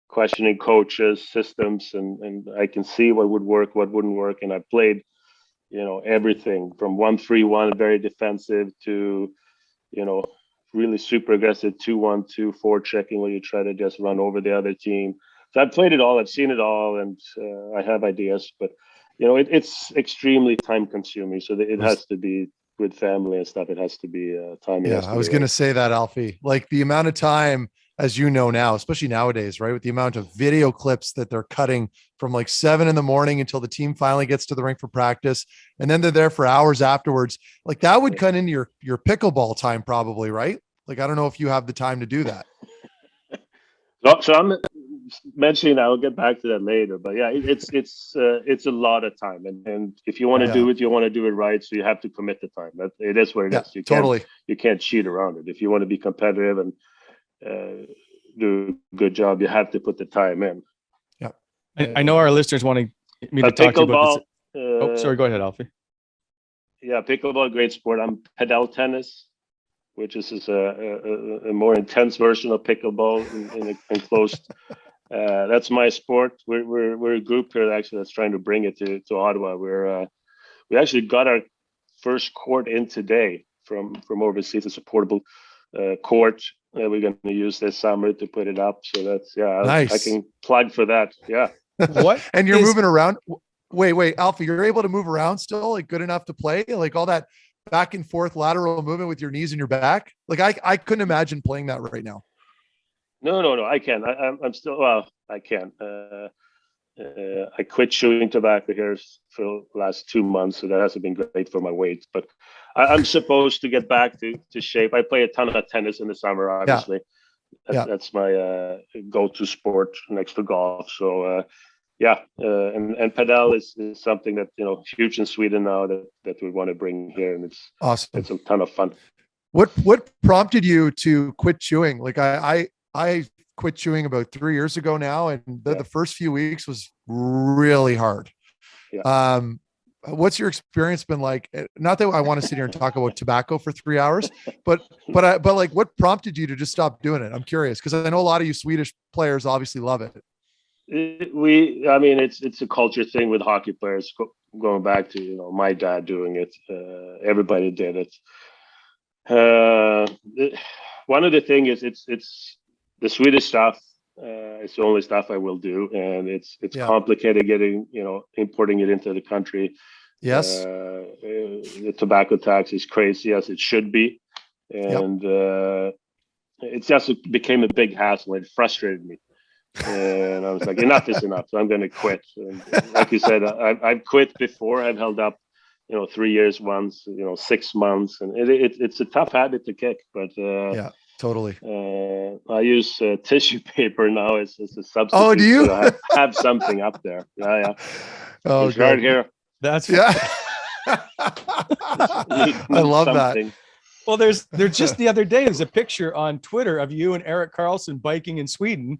questioning coaches, systems, and I can see what would work, what wouldn't work. And I played, everything from 1-3-1, very defensive, to, really super aggressive 2-1-2 forechecking, where you try to just run over the other team. So I've played it all. I've seen it all, and I have ideas. But it's extremely time consuming. So it has to be with family and stuff. It has to be time. Yeah, I was going to say that, Alfie. Like the amount of time, as you know now, especially nowadays, right, with the amount of video clips that they're cutting from like 7 a.m. until the team finally gets to the rink for practice, and then they're there for hours afterwards. Like that would cut into your pickleball time, probably, right? Like I don't know if you have the time to do that. So I'm mentioning that. I'll get back to that later, but yeah, it's a lot of time, and if you want to do it, you want to do it right. So you have to commit the time. That it is what it is. You can't cheat around it. If you want to be competitive and do a good job, you have to put the time in. Yeah, I know our listeners wanting me to talk to you about this. Sorry, go ahead, Alfie. Yeah, pickleball, great sport. I'm padel tennis, which is a more intense version of pickleball in an enclosed. That's my sport. We're a group here actually that's trying to bring it to Ottawa. We actually got our first court in today from overseas. It's a portable court that we're going to use this summer to put it up. So that's nice. I can plug for that. Yeah. What? And you're moving around. Wait, Alfie, you're able to move around still, like good enough to play, like all that back and forth lateral movement with your knees and your back. Like I couldn't imagine playing that right now. No, I can. I'm still, well, I can. I quit chewing tobacco here for the last 2 months, so that hasn't been great for my weight. But I'm supposed to get back to shape. I play a ton of tennis in the summer, obviously. That's my go-to sport next to golf. So, and padel is something that, huge in Sweden now that we want to bring here. And it's awesome. It's a ton of fun. What prompted you to quit chewing? Like I quit chewing about 3 years ago now, and the first few weeks was really hard. Yeah. What's your experience been like? Not that I want to sit here and talk about tobacco for 3 hours, but like what prompted you to just stop doing it? I'm curious because I know a lot of you Swedish players obviously love it. It's a culture thing with hockey players going back to, my dad doing it. Everybody did it. One of the thing is it's the Swedish stuff. It's the only stuff I will do, and it's complicated getting, importing it into the country. Yes. The tobacco tax is crazy, as it should be. And it just became a big hassle. It frustrated me. And I was like, enough is enough. So I'm going to quit. And like you said, I've quit before. I've held up, 3 years once, 6 months. And it's a tough habit to kick. But totally. I use tissue paper now as a substitute. Oh, do you? So I have something up there. Yeah. Oh, it's right here. That's I love that. Well, there's just the other day, there's a picture on Twitter of you and Erik Karlsson biking in Sweden.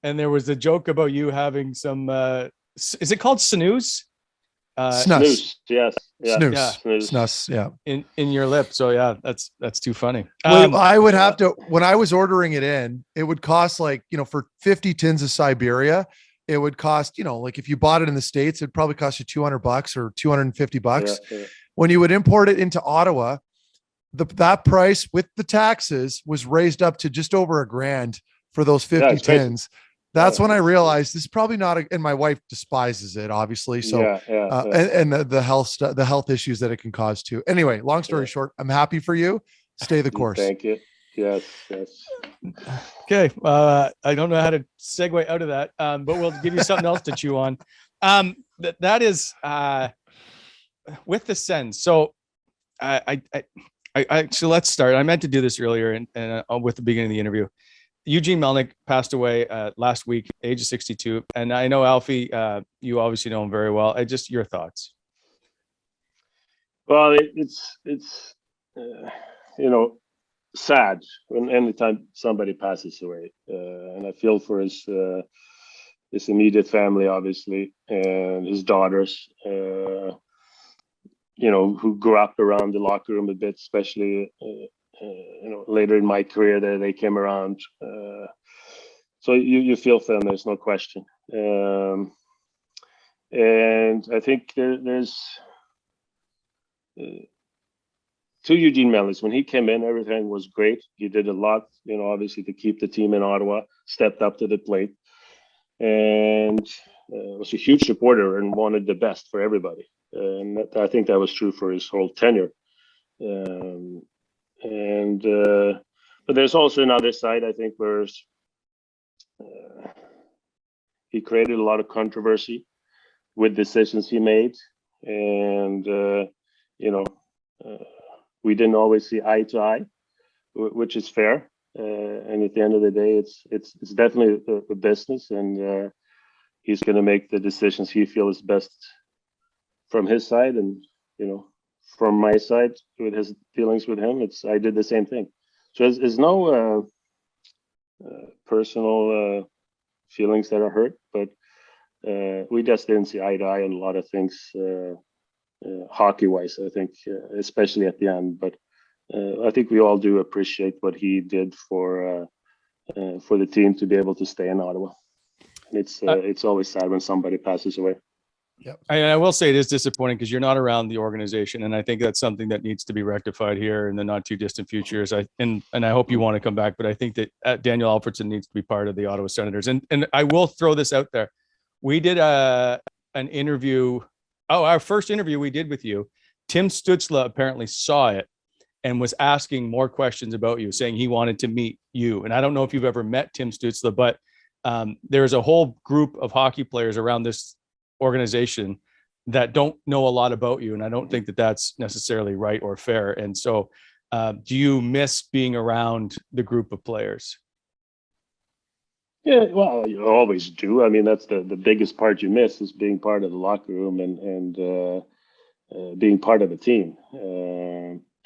And there was a joke about you having some, is it called snooze? Snus. Yes. Yeah. Snus. Yeah. In your lip. So yeah, that's too funny. I would have to, when I was ordering it in, it would cost like, for 50 tins of Siberia, it would cost, like if you bought it in the States, it'd probably cost you $200 or $250. Yeah. When you would import it into Ottawa, that price with the taxes was raised up to just over $1,000 for those 50 tins. That's when I realized this is probably not and my wife despises it, obviously. So, and the health issues that it can cause too. Anyway, long story short, I'm happy for you. Stay the course. Thank you. Yes. Okay. I don't know how to segue out of that, but we'll give you something else to chew on. That is with the Sens. So so let's start. I meant to do this earlier and with the beginning of the interview. Eugene Melnyk passed away last week, age of 62. And I know, Alfie, you obviously know him very well. Just your thoughts. Well, it's sad when anytime somebody passes away. And I feel for his immediate family, obviously, and his daughters, who grew up around the locker room a bit, especially later in my career there they came around, so you feel for them, there's no question. And I think there's to Eugene Melnyk, when he came in, everything was great. He did a lot, obviously to keep the team in Ottawa, stepped up to the plate. And was a huge supporter and wanted the best for everybody. And I think that was true for his whole tenure. But there's also another side, I think, where he created a lot of controversy with decisions he made. And, we didn't always see eye to eye, which is fair. And at the end of the day, it's definitely a business, and he's going to make the decisions he feels best from his side. And, from my side, with his dealings with him, I did the same thing. So there's no personal feelings that are hurt, but we just didn't see eye to eye on a lot of things, hockey-wise, I think, especially at the end. But I think we all do appreciate what he did for the team to be able to stay in Ottawa. And it's always sad when somebody passes away. Yep. I will say it is disappointing because you're not around the organization, and I think that's something that needs to be rectified here in the not too distant future. And I hope you want to come back, but I think that Daniel Alfredsson needs to be part of the Ottawa Senators. And I will throw this out there: we did an interview. Our first interview we did with you. Tim Stützle apparently saw it and was asking more questions about you, saying he wanted to meet you. And I don't know if you've ever met Tim Stützle, but there's a whole group of hockey players around this organization that don't know a lot about you, and I don't think that that's necessarily right or fair. And so do you miss being around the group of players? Yeah, well, you always do. I mean, that's the biggest part you miss, is being part of the locker room and being part of a team.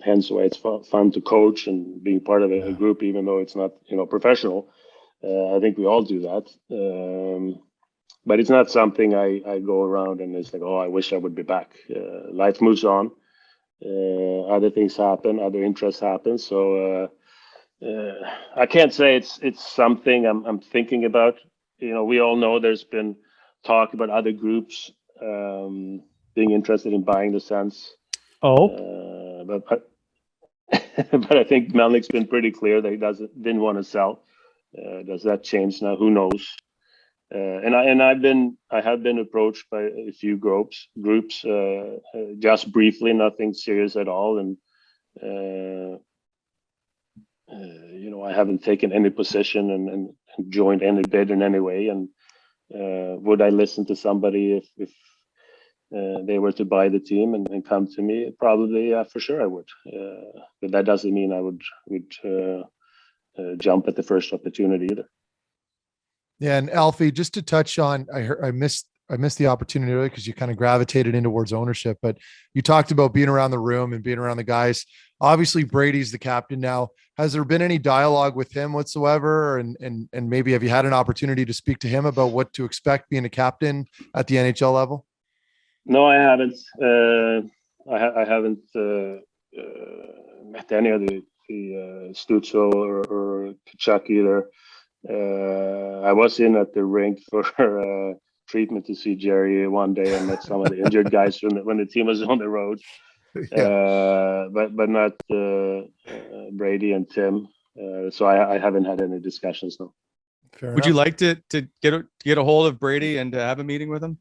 Hence why it's fun to coach and being part of a group, even though it's not professional. I think we all do that. But it's not something I go around and it's like, oh, I wish I would be back. Life moves on. Other things happen. Other interests happen. So I can't say it's something I'm thinking about. We all know there's been talk about other groups being interested in buying the Sens. But but I think Melnyk's been pretty clear that he didn't want to sell. Does that change now? Who knows? And I have been approached by a few groups, just briefly, nothing serious at all, and I haven't taken any position and joined any bid in any way. And would I listen to somebody if they were to buy the team and come to me? Probably, for sure I would. But that doesn't mean I would jump at the first opportunity either. Yeah, and Alfie, just to touch on, I missed the opportunity earlier because you kind of gravitated in towards ownership, but you talked about being around the room and being around the guys. Obviously, Brady's the captain now. Has there been any dialogue with him whatsoever? And maybe have you had an opportunity to speak to him about what to expect being a captain at the NHL level? No, I haven't. I haven't met any of the Stützle or Tkachuk either. I was in at the rink for treatment to see Jerry one day and met some of the injured guys when the team was on the road. But not Brady and Tim. So I haven't had any discussions. No. Would you like to get a hold of Brady and to have a meeting with him?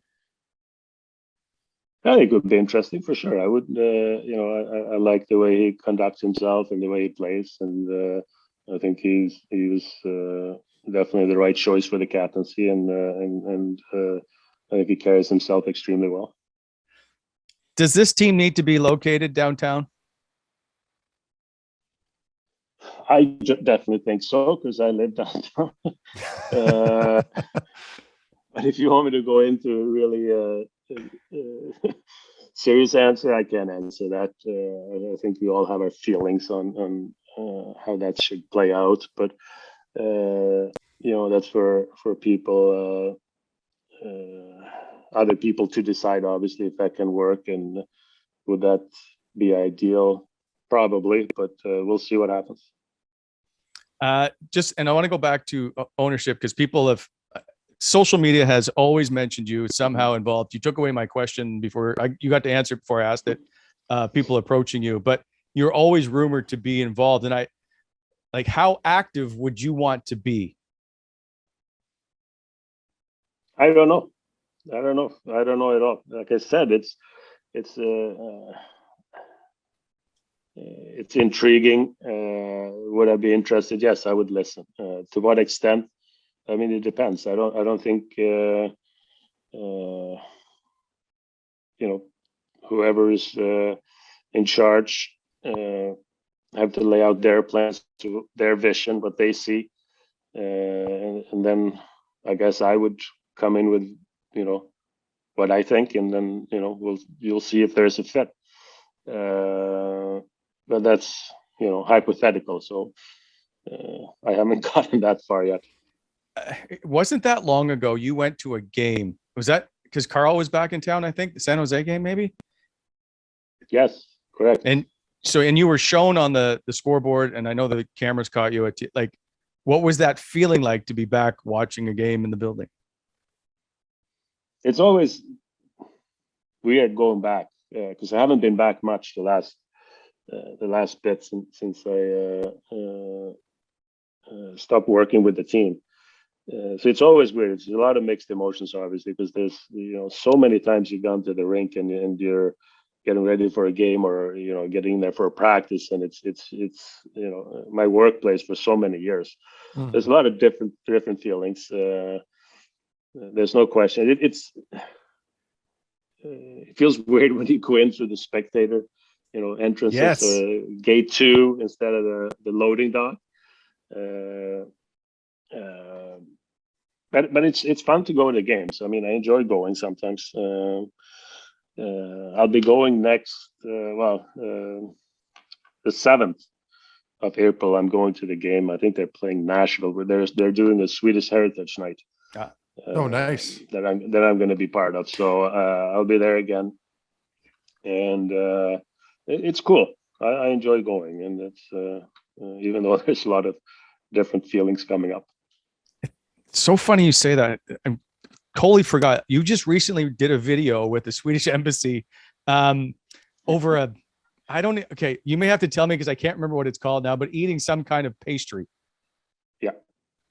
I think it would be interesting for sure. I would. I like the way he conducts himself and the way he plays, and I think he was definitely the right choice for the captaincy, and I think he carries himself extremely well. Does this team need to be located downtown? I definitely think so, because I live downtown. But if you want me to go into a really serious answer, I can't answer that. I think we all have our feelings on how that should play out, but that's for people, other people to decide, obviously, if that can work, and would that be ideal? Probably, but we'll see what happens. And I want to go back to ownership, because social media has always mentioned you somehow involved. You took away my question before you got to answer it before I asked it. People approaching you, but you're always rumored to be involved. And how active would you want to be? I don't know. I don't know. I don't know at all. Like I said, it's intriguing. Would I be interested? Yes, I would listen. To what extent? I mean, it depends. I don't think whoever is in charge have to lay out their plans to their vision, what they see, and then I guess I would come in with what I think, and then you'll see if there's a fit. But that's hypothetical, so I haven't gotten that far yet. It wasn't that long ago you went to a game. Was that because Carl was back in town? I think the San Jose game, maybe. Yes, correct. And you were shown on the scoreboard, and I know the cameras caught you at what was that feeling like to be back watching a game in the building? It's always weird going back because I haven't been back much the last bit since I stopped working with the team. So it's always weird. It's a lot of mixed emotions, obviously, because there's so many times you've gone to the rink and you're getting ready for a game or getting there for a practice, and it's my workplace for so many years. There's a lot of different feelings. There's no question. It feels weird when you go in through the spectator entrance. Yes. Gate 2 instead of the loading dock. But it's fun to go to the games. I mean, I enjoy going sometimes. I'll be going next. The 7th of April. I'm going to the game. I think they're playing Nashville. They're doing a Swedish Heritage Night. Nice. That I'm going to be part of. So I'll be there again, and it's cool. I enjoy going, and it's even though there's a lot of different feelings coming up. It's so funny you say that. I totally forgot. You just recently did a video with the Swedish embassy over okay, you may have to tell me because I can't remember what it's called now, but eating some kind of pastry. Yeah.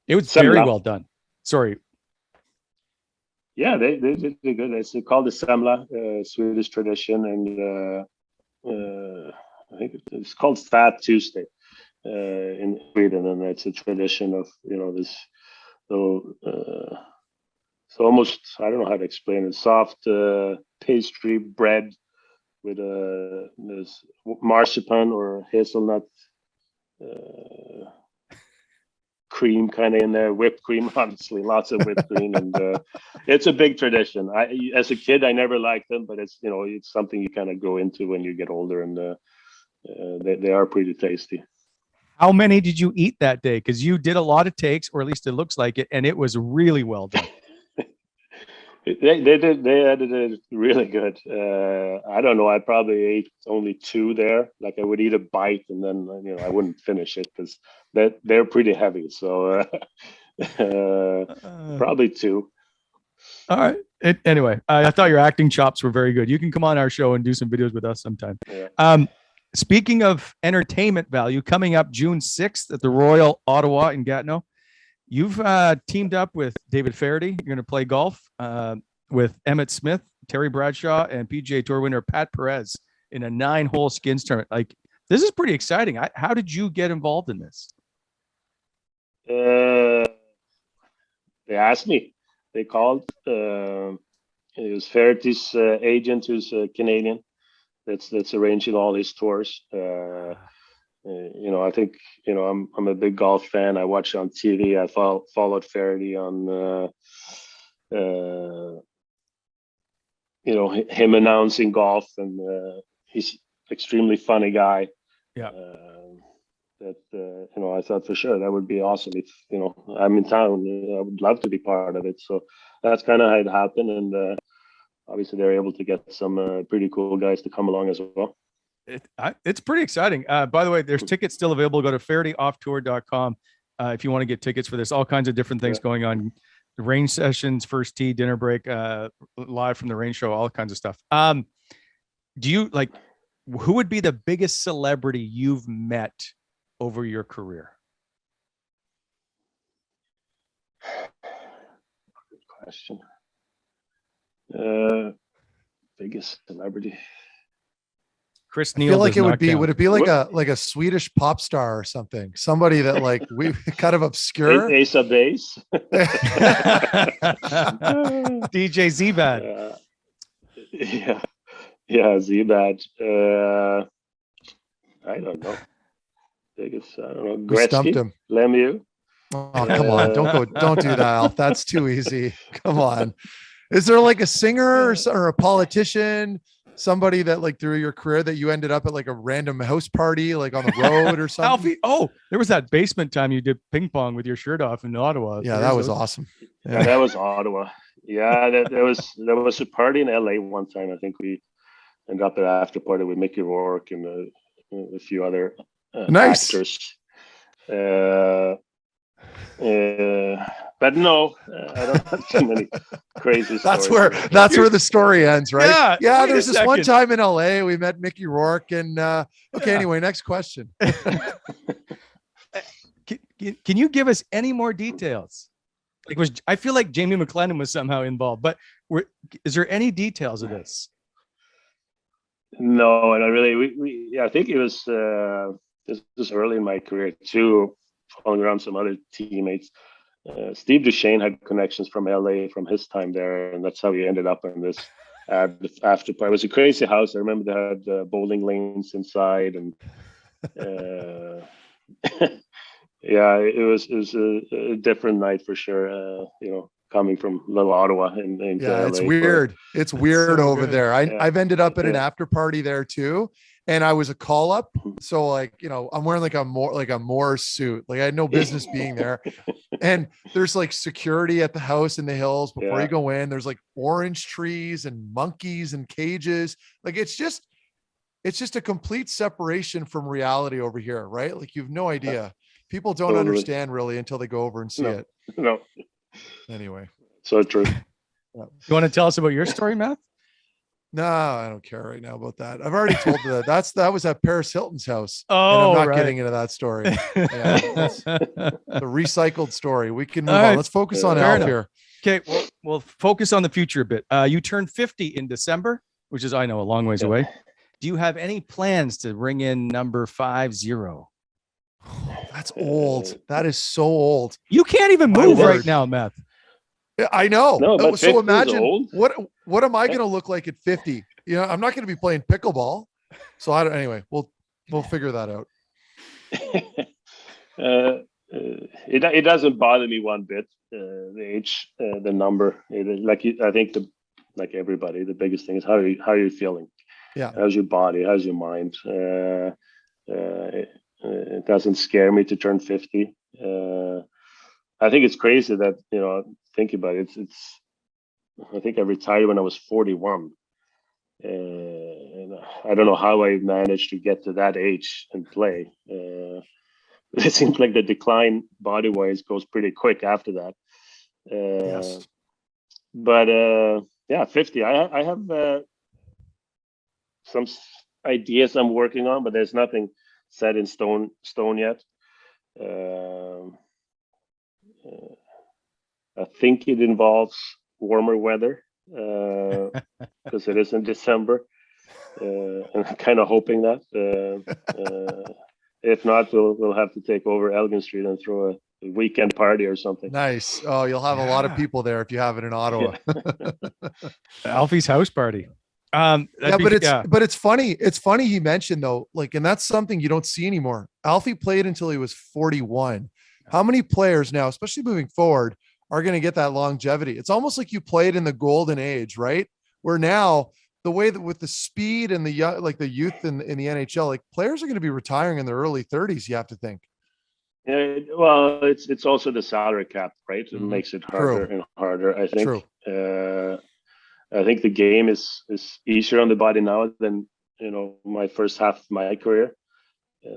It was very well done. Sorry. Yeah, they did good. It's called the semla, Swedish tradition, and I think it's called Fat Tuesday in Sweden, and it's a tradition of this little so almost, I don't know how to explain it, soft pastry bread with this marzipan or hazelnut cream kind of in there, whipped cream, honestly, lots of whipped cream, and it's a big tradition. As a kid, I never liked them, but it's it's something you kind of go into when you get older, and they are pretty tasty. How many did you eat that day? Because you did a lot of takes, or at least it looks like it, and it was really well done. They edited it really good. I don't know. I probably ate only 2 there. Like I would eat a bite and then I wouldn't finish it because they're pretty heavy. So probably 2. All right. Anyway, I thought your acting chops were very good. You can come on our show and do some videos with us sometime. Yeah. Speaking of entertainment value, coming up June 6th at the Royal Ottawa in Gatineau, you've teamed up with David Faraday. You're going to play golf with Emmett Smith, Terry Bradshaw, and PGA Tour winner Pat Perez in a 9-hole skins tournament. Like, this is pretty exciting. How did you get involved in this? They asked me. They called. It was Faraday's agent, who's Canadian. That's arranging all his tours. I think I'm a big golf fan. I watch on TV. I followed Faraday on him announcing golf, and he's extremely funny guy. Yeah. I thought for sure that would be awesome if I'm in town. I would love to be part of it. So that's kind of how it happened, and obviously they're able to get some pretty cool guys to come along as well. It's pretty exciting. By the way, there's tickets still available. Go to FaradayOffTour.com if you want to get tickets for this. All kinds of different things going on. The range sessions, first tee, dinner break, live from the range show, all kinds of stuff. Do you who would be the biggest celebrity you've met over your career? Good question. Biggest celebrity. Chris I Neal. feel like it would be. Count. Would it be like a Swedish pop star or something? Somebody that like we kind of obscure. Ace of Base. DJ Z-Bad. Yeah, Z-Bad. I don't know. Biggest, I don't know. We stumped Gretzky, him. Lemieux. Oh, come on. Don't do that, Alf. That's too easy. Come on. Is there like a singer or a politician, somebody that like through your career that you ended up at like a random house party, like on the road or something? Alfie, oh, there was that basement time you did ping pong with your shirt off in Ottawa. Yeah, that was awesome. Yeah, that was Ottawa. Yeah, there was a party in LA one time. I think we ended up at an after party with Mickey Rourke and a few other actors. But no, I don't have too many crazy stories. That's where the story ends, right? Yeah. There's this one time in LA we met Mickey Rourke and anyway, next question. Can you give us any more details? Like I feel like Jamie McLennan was somehow involved, but is there any details of this? No, and I really I think it was this was early in my career too, following around some other teammates. Steve Duchesne had connections from LA from his time there, and that's how he ended up in this after party. It was a crazy house. I remember they had bowling lanes inside, and yeah, it was a different night for sure. Coming from little Ottawa and yeah, it's weird. It's weird so over good. There. I've ended up at an after party there too. And I was a call up. So like, I'm wearing like a Moore suit. Like I had no business being there. And there's like security at the house in the hills before you go in. There's like orange trees and monkeys and cages. Like it's just a complete separation from reality over here, right? Like you have no idea. People don't understand really until they go over and see it. No. Anyway. So true. You want to tell us about your story, Matt? No, I don't care right now about that. I've already told you that. That was at Paris Hilton's house. Oh, and I'm not getting into that story. The recycled story. We can move on. Let's focus on Alf here. Okay, we'll focus on the future a bit. You turned 50 in December, which is, I know, a long ways away. Do you have any plans to ring in number 50? That's old. That is so old. You can't even move right now, Matt. I know. No, so imagine what am I going to look like at 50? I'm not going to be playing pickleball. So anyway, we'll figure that out. It doesn't bother me one bit. The age, the number. I think like everybody, the biggest thing is how are you feeling? Yeah. How's your body? How's your mind? It doesn't scare me to turn 50. I think it's crazy that, think about it. I think I retired when I was 41. And I don't know how I managed to get to that age and play. It seems like the decline body-wise goes pretty quick after that. Yes. But 50. I have some ideas I'm working on, but there's nothing set in stone yet. I think it involves warmer weather because it is in December, and I'm kind of hoping that. If not, we'll have to take over Elgin Street and throw a weekend party or something. Nice. Oh, you'll have a lot of people there if you have it in Ottawa. Alfie's house party. But it's funny. It's funny he mentioned though, like, and that's something you don't see anymore. Alfie played until he was 41. How many players now, especially moving forward, are going to get that longevity? It's almost like you played in the golden age, right? Where now the way that with the speed and the youth in the NHL, like players are going to be retiring in their early 30s. You have to think. Yeah, well, it's also the salary cap, right? It makes it harder and harder. I think. True. I think the game is easier on the body now than my first half of my career.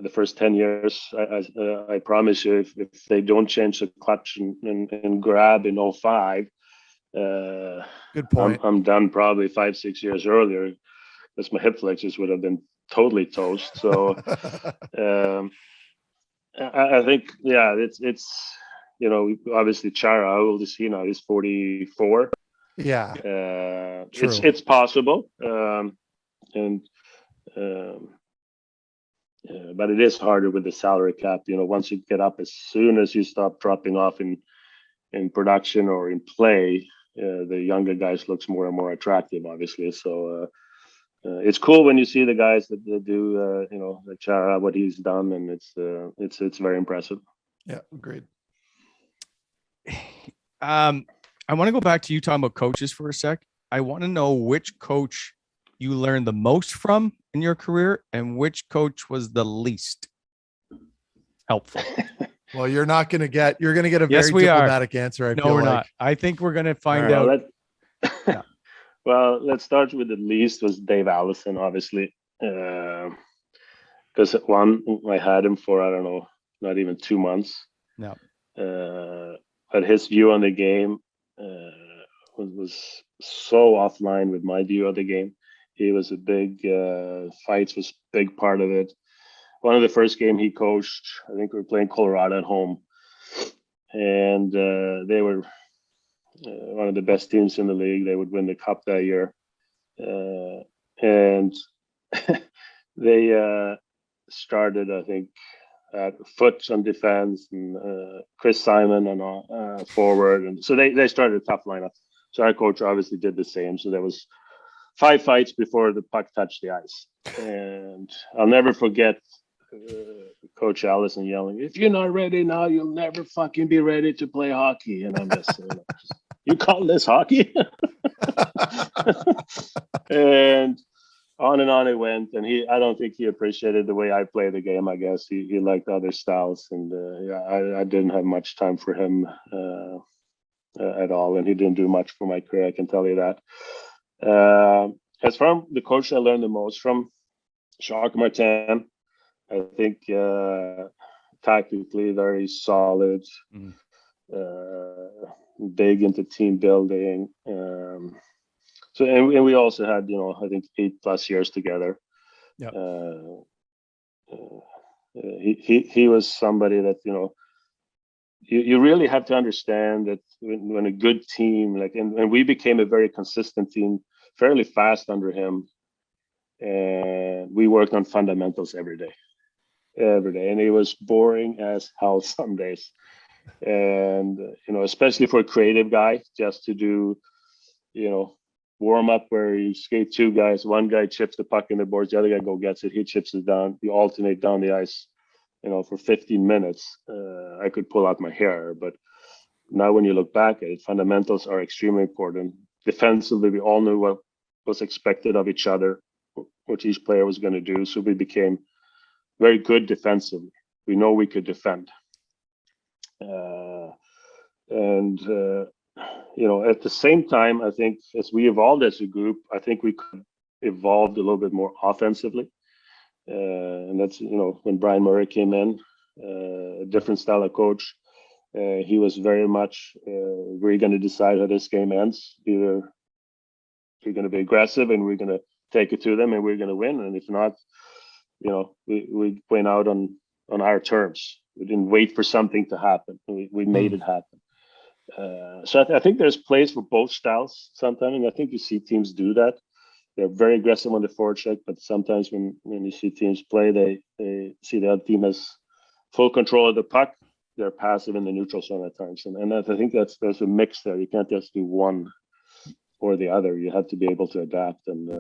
The first 10 years, I promise you, if they don't change the clutch and grab in 05, good point. I'm done probably 5-6 years earlier, because my hip flexors would have been totally toast. So I think, it's obviously Chara, how old is he now? He's 44. Yeah. It's possible. But it is harder with the salary cap. Once you get up, as soon as you stop dropping off in production or in play, the younger guys looks more and more attractive, obviously. So it's cool when you see the guys that do, the Chara, what he's done, and it's very impressive. Yeah, agreed. I want to go back to you talking about coaches for a sec. I want to know which coach you learned the most from in your career and which coach was the least helpful. Well, you're going to get a very diplomatic answer. I feel we're like. not. I think we're going to find out. Yeah. Well, let's start with the least was Dave Allison, obviously. Because I had him for, I don't know, not even 2 months. No. But his view on the game was so offline with my view of the game. He was a big, fights was a big part of it. One of the first game he coached, I think we were playing Colorado at home. And they were one of the best teams in the league. They would win the cup that year. And they started, I think, at Foot on defense and Chris Simon on forward. And so they started a tough lineup. So our coach obviously did the same. So there was 5 fights before the puck touched the ice. And I'll never forget Coach Allison yelling, "If you're not ready now, you'll never fucking be ready to play hockey." And I'm just, you call this hockey? And on it went. And I don't think he appreciated the way I play the game. I guess he liked other styles. And I didn't have much time for him at all. And he didn't do much for my career, I can tell you that. As from the coach I learned the most from, Jacques Martin. I think tactically very solid, big into team building. And we also had, I think 8+ years together. Yeah. He was somebody that, you really have to understand that when a good team, and we became a very consistent team fairly fast under him. And we worked on fundamentals every day. And it was boring as hell some days. And, especially for a creative guy, just to do, warm up where you skate 2 guys, one guy chips the puck in the boards, the other guy gets it, he chips it down, you alternate down the ice, for 15 minutes. I could pull out my hair, but now when you look back at it, fundamentals are extremely important. Defensively, we all knew what was expected of each other, what each player was going to do. So we became very good defensively. We know we could defend. At the same time, I think as we evolved as a group, I think we could evolve a little bit more offensively. And that's, when Brian Murray came in, a different style of coach. He was very much, we're going to decide how this game ends. Either we're going to be aggressive and we're going to take it to them and we're going to win. And if not, we went out on our terms. We didn't wait for something to happen. We made it happen. So I think there's place for both styles sometimes. And I think you see teams do that. They're very aggressive on the forecheck, but sometimes when you see teams play, they see the other team has full control of the puck. They're passive in the neutral zone at times. And I think there's a mix there. You can't just do one or the other. You have to be able to adapt. And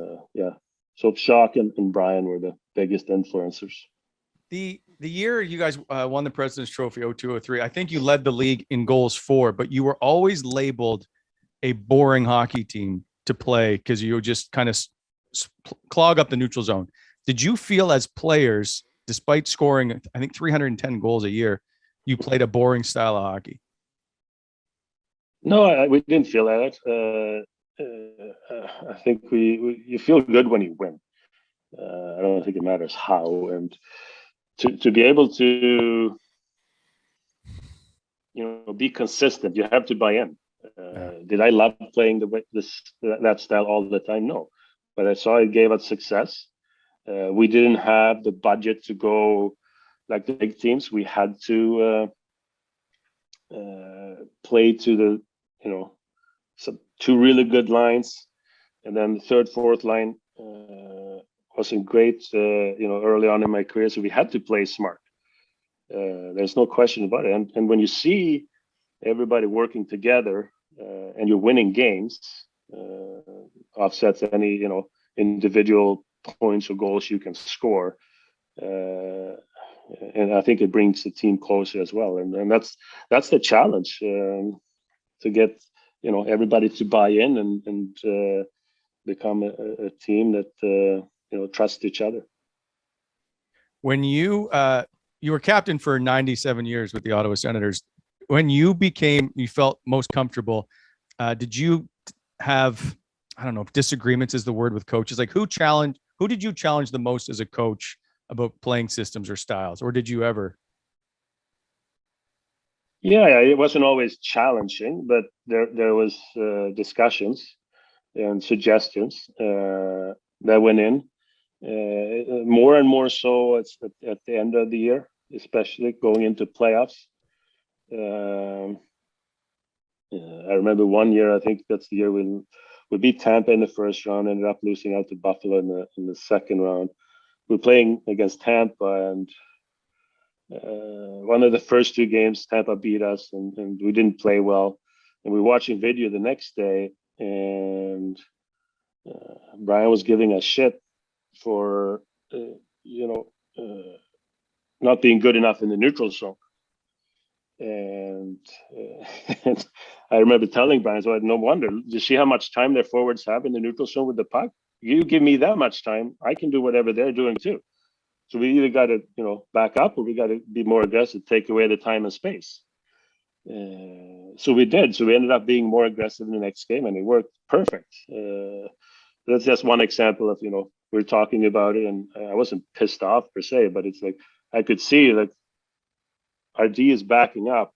so Jacques and Brian were the biggest influencers. The year you guys won the President's Trophy 02-03, I think you led the league in goals for, but you were always labeled a boring hockey team to play because you just kind of clog up the neutral zone. Did you feel as players, despite scoring, I think 310 goals a year, you played a boring style of hockey? No, we didn't feel that. I think you feel good when you win. I don't think it matters how. And to be able to, be consistent, you have to buy in. Did I love playing that style all the time? No, but I saw it gave us success. We didn't have the budget to go like the big teams. We had to play to the, two really good lines, and then the third, fourth line wasn't great, early on in my career. So we had to play smart. There's no question about it. And when you see everybody working together and you're winning games, offsets any, individual points or goals you can score. And I think it brings the team closer as well. And that's the challenge, to get, everybody to buy in and become a team that, trusts each other. When you were captain for 97 years with the Ottawa Senators, when you felt most comfortable, did you have, I don't know if disagreements is the word with coaches? Like who did you challenge the most as a coach about playing systems or styles, or did you ever? Yeah, it wasn't always challenging, but there was discussions and suggestions that went in. More and more so at the end of the year, especially going into playoffs. I remember one year, I think that's the year we beat Tampa in the first round, ended up losing out to Buffalo in the second round. We're playing against Tampa, and one of the first two games, Tampa beat us, and we didn't play well. And we were watching video the next day, and Brian was giving us shit for, not being good enough in the neutral zone. And I remember telling Brian, so no wonder, you see how much time their forwards have in the neutral zone with the puck? You give me that much time, I can do whatever they're doing too. So we either got to, back up, or we got to be more aggressive, take away the time and space. So we did. So we ended up being more aggressive in the next game, and it worked perfect. That's just one example of, we're talking about it, and I wasn't pissed off per se, but it's like I could see that our D is backing up,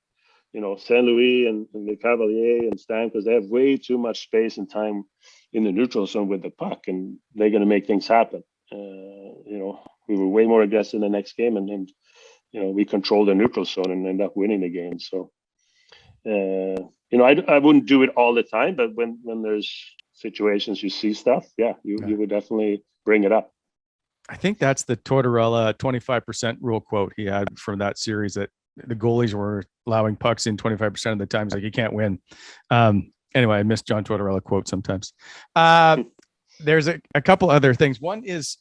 St. Louis and the Cavalier and Stan, because they have way too much space and time in the neutral zone with the puck, and they're going to make things happen. We were way more aggressive in the next game, and we controlled the neutral zone and ended up winning the game. So, I wouldn't do it all the time, but when there's situations you see stuff, you would definitely bring it up. I think that's the Tortorella 25% rule quote he had from that series, that the goalies were allowing pucks in 25% of the times. Like you can't win. Anyway, I miss John Tortorella quote sometimes. There's a couple other things. One is,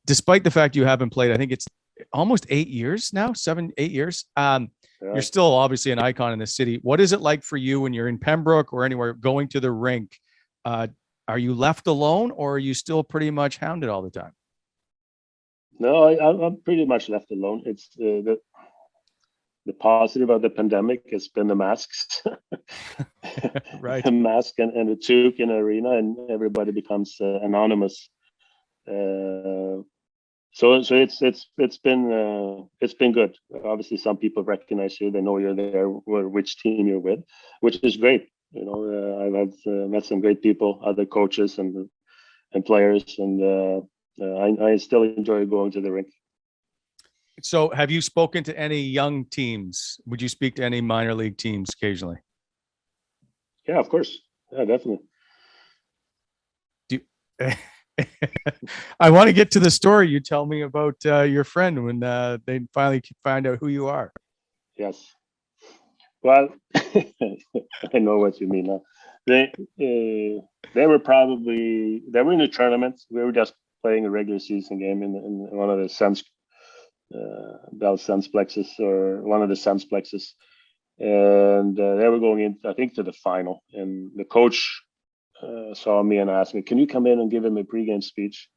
despite the fact you haven't played, I think it's almost 8 years now, 7, 8 years. You're still obviously an icon in the city. What is it like for you when you're in Pembroke or anywhere going to the rink? Are you left alone, or are you still pretty much hounded all the time? No, I'm pretty much left alone. It's the positive of the pandemic has been the masks. Right. The mask and the toque in the arena, and everybody becomes anonymous. So it's been good. Obviously, some people recognize you; they know you're there, which team you're with, which is great. I've met some great people, other coaches and players, and I still enjoy going to the rink. So have you spoken to any young teams? Would you speak to any minor league teams occasionally? Yeah, of course. Yeah, definitely. I want to get to the story you tell me about your friend when they finally find out who you are. Yes. Well, I know what you mean now. They were in the tournament. We were just playing a regular season game in one of the Sens Bell Sensplexes, or one of the Sensplexes, and they were going in, I think, to the final. And the coach saw me and asked me, "Can you come in and give him a pregame speech?"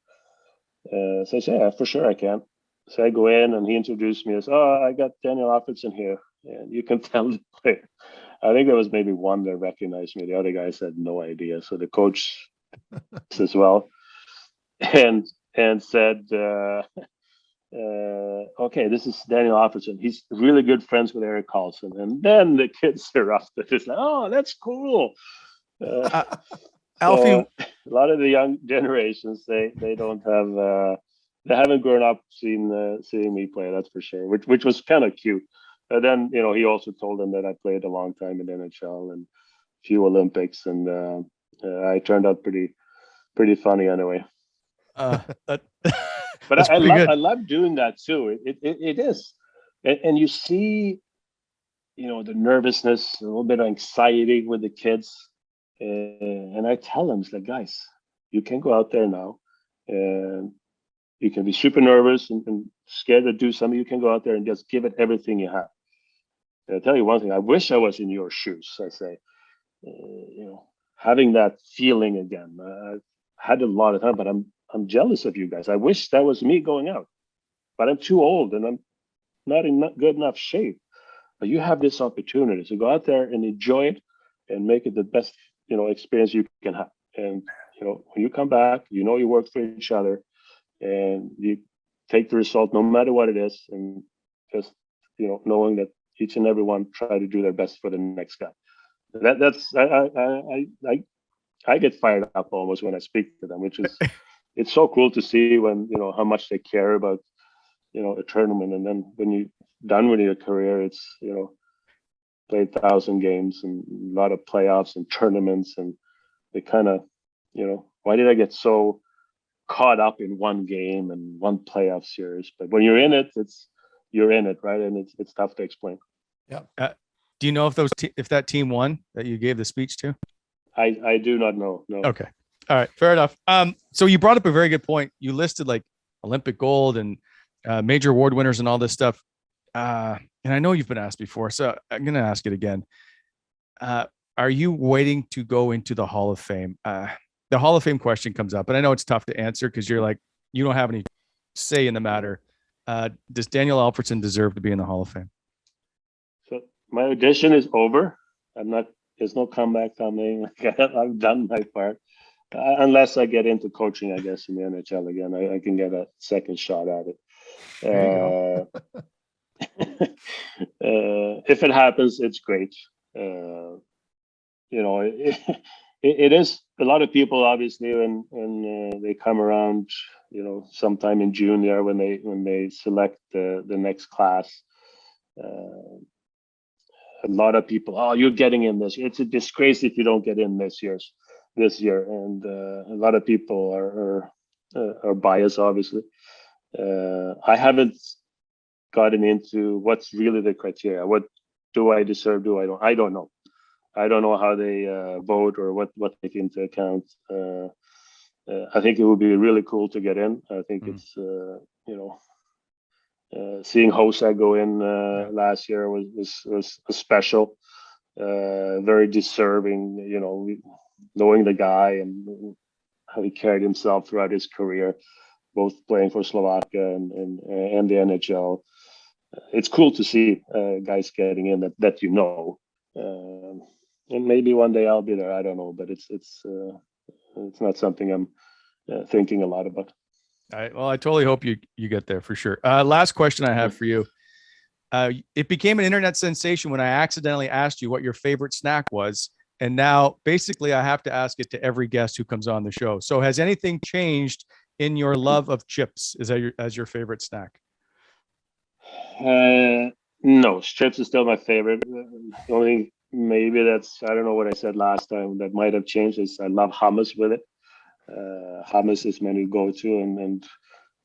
So I said, "Yeah, for sure I can." So I go in, and he introduced me as, "Oh, I got Daniel Alfredsson here," and you can tell the player. I think there was maybe one that recognized me. The other guys had no idea. So the coach as well, and said, "Okay, this is Daniel Alfredsson. He's really good friends with Erik Karlsson." And then the kids erupted. It's like, "Oh, that's cool." Alfie, a lot of the young generations, they don't have they haven't grown up seeing me play. That's for sure. Which was kind of cute. And then he also told them that I played a long time in the NHL, and few Olympics, and I turned out pretty funny anyway. But I love doing that too. It is, and you see, the nervousness, a little bit of anxiety with the kids, and I tell them, it's like, guys, you can go out there now, and you can be super nervous and scared to do something. You can go out there and just give it everything you have. And I'll tell you one thing. I wish I was in your shoes. I say, having that feeling again. I've had a lot of time, but I'm jealous of you guys. I wish that was me going out, but I'm too old and I'm not in good enough shape. But you have this opportunity to go out there and enjoy it and make it the best, experience you can have. And, when you come back, you work for each other and you take the result no matter what it is. And just, knowing that each and every one try to do their best for the next guy. I get fired up almost when I speak to them, which is, it's so cool to see when, how much they care about, a tournament. And then when you're done with your career, it's, played 1,000 games and a lot of playoffs and tournaments. And they kind of, why did I get so caught up in one game and one playoff series? But when you're in it, you're in it, right? And it's tough to explain. Yeah. Do you know if that team won that you gave the speech to? I do not know. No. Okay. All right. Fair enough. So you brought up a very good point. You listed like Olympic gold and major award winners and all this stuff. And I know you've been asked before, so I'm going to ask it again. Are you waiting to go into the Hall of Fame? The Hall of Fame question comes up, and I know it's tough to answer because you're like, you don't have any say in the matter. Does Daniel Alfredsson deserve to be in the Hall of Fame? So my audition is over. There's no comeback coming. I've done my part. Unless I get into coaching, I guess, in the NHL again, I can get a second shot at it. If it happens, it's great. It is a lot of people, obviously, when they come around, sometime in June there when they select the next class. A lot of people, oh, you're getting in this. It's a disgrace if you don't get in this year, and a lot of people are biased, obviously. I haven't gotten into what's really the criteria. What do I deserve? I don't know. I don't know how they vote or what they take into account. I think it would be really cool to get in. I think it's seeing Jose go in last year was special. Very deserving. Knowing the guy and how he carried himself throughout his career, both playing for Slovakia and the NHL. It's cool to see guys getting in that and maybe one day I'll be there. I don't know, but it's not something I'm thinking a lot about. All right. Well, I totally hope you get there for sure. Last question I have for you. It became an internet sensation when I accidentally asked you what your favorite snack was. And now basically I have to ask it to every guest who comes on the show. So has anything changed in your love of chips as your favorite snack? No, chips is still my favorite. The only maybe I don't know what I said last time that might have changed is I love hummus with it. Hummus is my new go-to, and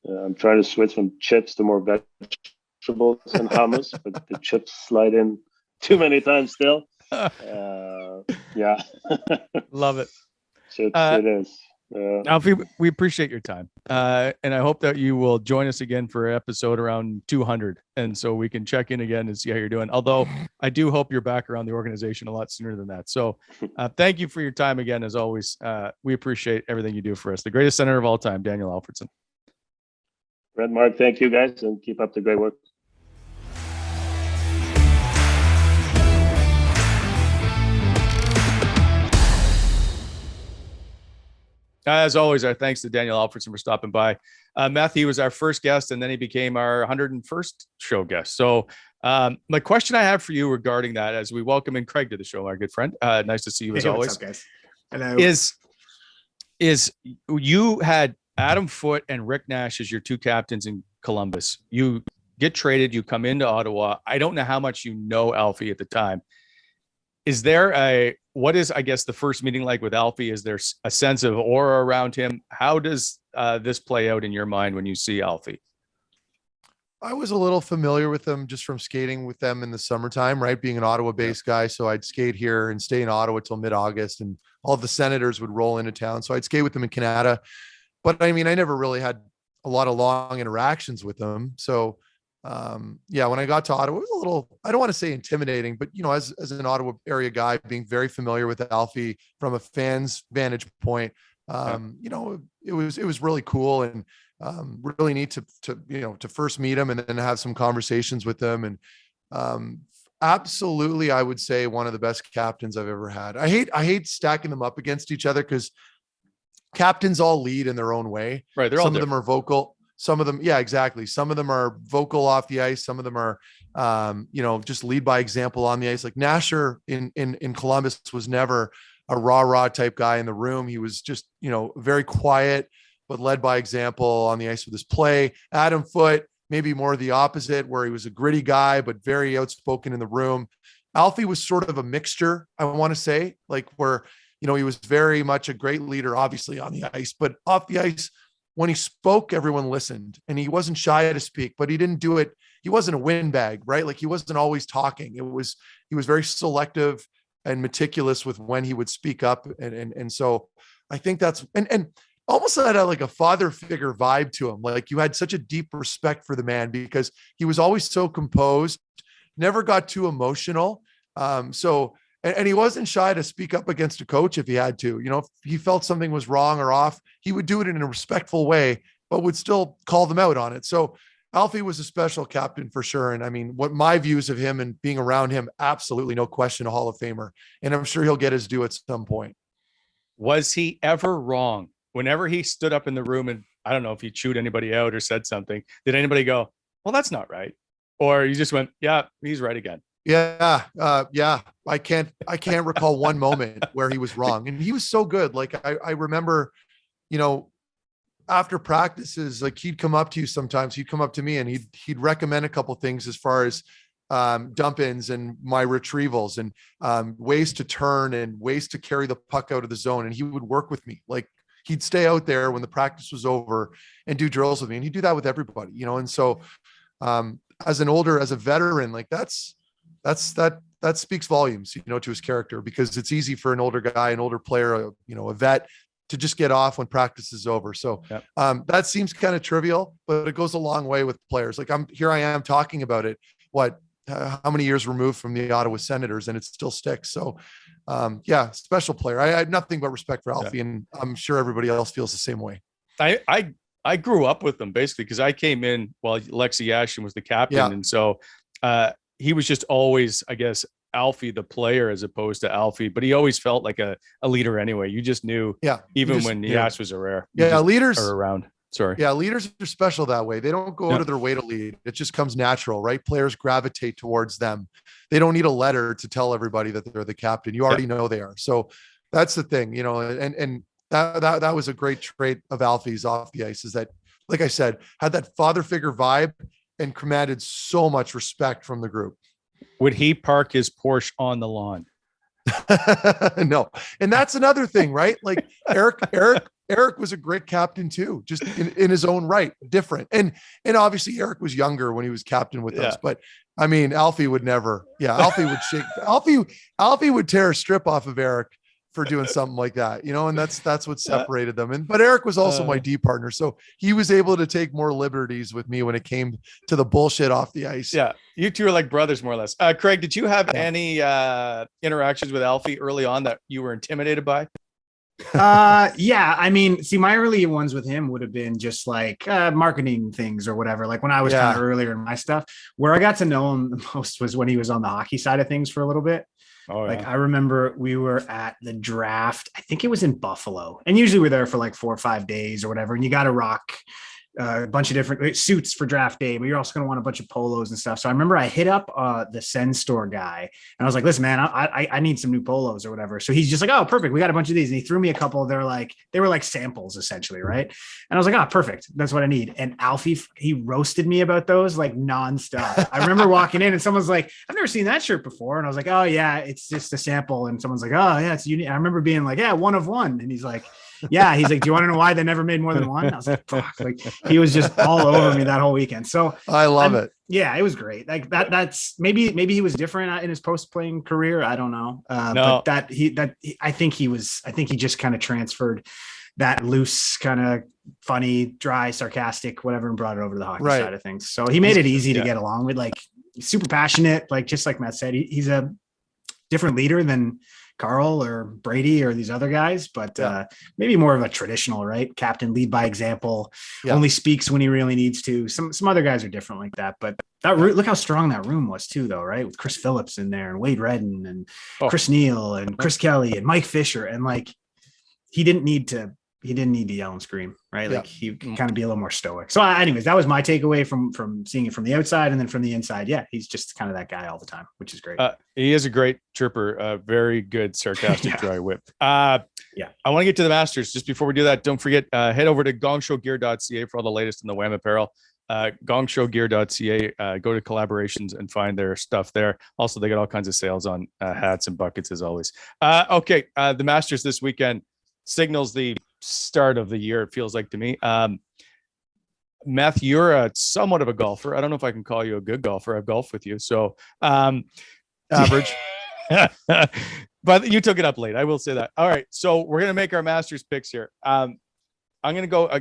I'm trying to switch from chips to more vegetables and hummus, but the chips slide in too many times still. Yeah. Love it. It is. Alfie, we appreciate your time. And I hope that you will join us again for episode around 200. And so we can check in again and see how you're doing. Although I do hope you're back around the organization a lot sooner than that. So thank you for your time again. As always, we appreciate everything you do for us. The greatest center of all time, Daniel Alfredsson. Brent, Mark, thank you guys, and keep up the great work. As always, our thanks to Daniel Alfredsson for stopping by. Matthew was our first guest, and then he became our 101st show guest. So my question I have for you regarding that, as we welcome in Craig to the show, our good friend, nice to see you as always. What's up, guys? Hello. Is you had Adam Foote and Rick Nash as your two captains in Columbus. You get traded, you come into Ottawa. I don't know how much you know Alfie at the time. Is there what is, I guess, the first meeting like with Alfie? Is there a sense of aura around him? How does this play out in your mind when you see Alfie? I was a little familiar with them just from skating with them in the summertime, right? Being an Ottawa based guy. So I'd skate here and stay in Ottawa till mid-August, and all the Senators would roll into town. So I'd skate with them in Canada. But I mean, I never really had a lot of long interactions with them. So when I got to Ottawa, it was a little, I don't want to say intimidating, but as an Ottawa area guy, being very familiar with Alfie from a fan's vantage point, it was really cool and really neat to first meet him and then have some conversations with them. And absolutely, I would say one of the best captains I've ever had. I hate stacking them up against each other because captains all lead in their own way. Right. Some of them are vocal. Some of them, yeah, exactly. Some of them are vocal off the ice. Some of them are, just lead by example on the ice. Like Nasher in Columbus was never a rah type guy in the room. He was just, very quiet, but led by example on the ice with his play. Adam Foote, maybe more the opposite, where he was a gritty guy, but very outspoken in the room. Alfie was sort of a mixture, I want to say, like where, he was very much a great leader, obviously on the ice, but off the ice, when he spoke, everyone listened, and he wasn't shy to speak, but he didn't do it. He wasn't a windbag, right? Like he wasn't always talking. He was very selective and meticulous with when he would speak up. And so I think that's, and almost had like a father figure vibe to him. Like you had such a deep respect for the man because he was always so composed, never got too emotional. And he wasn't shy to speak up against a coach if he had to. If he felt something was wrong or off, he would do it in a respectful way, but would still call them out on it. So Alfie was a special captain for sure. And I mean, what my views of him and being around him, absolutely no question, a Hall of Famer. And I'm sure he'll get his due at some point. Was he ever wrong? Whenever he stood up in the room, and I don't know if he chewed anybody out or said something, did anybody go, well, that's not right? Or you just went, yeah, he's right again. Yeah. I can't recall one moment where he was wrong. And he was so good. Like I remember, after practices, like he'd come up to you sometimes, he'd come up to me and he'd recommend a couple things as far as dump ins and my retrievals and ways to turn and ways to carry the puck out of the zone. And he would work with me. Like he'd stay out there when the practice was over and do drills with me. And he'd do that with everybody, And so as a veteran, like that speaks volumes, to his character, because it's easy for an older guy, an older player, a vet to just get off when practice is over. So that seems kind of trivial, but it goes a long way with players. Like I am talking about it. How many years removed from the Ottawa Senators, and it still sticks. So special player. I had nothing but respect for Alfie, and I'm sure everybody else feels the same way. I grew up with them basically because I came in while Alexei Yashin was the captain. And so he was just always, I guess, Alfie the player as opposed to Alfie, but he always felt like a leader anyway. You just knew, even when Yash was a rare. Leaders are around. Sorry. Yeah, leaders are special that way. They don't go out of their way to lead. It just comes natural, right? Players gravitate towards them. They don't need a letter to tell everybody that they're the captain. You already know they are. So that's the thing, and that was a great trait of Alfie's off the ice, is that, like I said, had that father figure vibe and commanded so much respect from the group. Would he park his Porsche on the lawn? No. And that's another thing, right? Like Eric was a great captain too, just in his own right, different. And obviously Eric was younger when he was captain with us, but I mean, Alfie would never, Alfie would shake, Alfie would tear a strip off of Eric for doing something like that, and that's what separated them. But Eric was also my D partner. So he was able to take more liberties with me when it came to the bullshit off the ice. Yeah. You two are like brothers, more or less. Craig, did you have any interactions with Alfie early on that you were intimidated by? I mean, see, my early ones with him would have been just like marketing things or whatever. Like when I was kind of earlier in my stuff, where I got to know him the most was when he was on the hockey side of things for a little bit. Like I remember we were at the draft. I think it was in Buffalo, and usually we're there for like 4 or 5 days or whatever. And you got to rock a bunch of different suits for draft day, but you're also going to want a bunch of polos and stuff. So I remember I hit up the Sens store guy and I was like, listen, man, I need some new polos or whatever. So he's just like, oh, perfect. We got a bunch of these. And he threw me a couple. They were like samples essentially. Right. And I was like, oh, perfect. That's what I need. And Alfie, he roasted me about those like nonstop. I remember walking in and someone's like, I've never seen that shirt before. And I was like, oh yeah, it's just a sample. And someone's like, oh yeah, it's unique. I remember being like, yeah, one of one. And he's like, yeah, he's like, do you want to know why they never made more than one? I was like, fuck, like he was just all over me that whole weekend. So I love it. Yeah, it was great. Like that's maybe he was different in his post-playing career. I don't know. No. But I think he just kind of transferred that loose, kind of funny, dry, sarcastic, whatever, and brought it over to the hockey side of things. So he made it easy to get along with, like super passionate, like just like Matt said, he's a different leader than Carl or Brady or these other guys, but maybe more of a traditional, right? Captain, lead by example, only speaks when he really needs to. Some other guys are different like that, but look how strong that room was too, though, right? With Chris Phillips in there and Wade Redden and Chris Neal and Chris Kelly and Mike Fisher. And like, he didn't need to yell and scream, right? Like he can kind of be a little more stoic. So anyways, that was my takeaway from seeing it from the outside, and then from the inside. Yeah, he's just kind of that guy all the time, which is great. He is a great chirper, very good, sarcastic, dry whip. I want to get to the Masters. Just before we do that, don't forget, head over to gongshowgear.ca for all the latest in the Wham apparel. Gongshowgear.ca, go to collaborations and find their stuff there. Also, they got all kinds of sales on hats and buckets as always. The Masters this weekend signals the start of the year, it feels like to me. Meth, you're somewhat of a golfer. I don't know if I can call you a good golfer. I've golfed with you, so average. But you took it up late, I will say that. All right, so we're gonna make our Masters picks here. I'm gonna go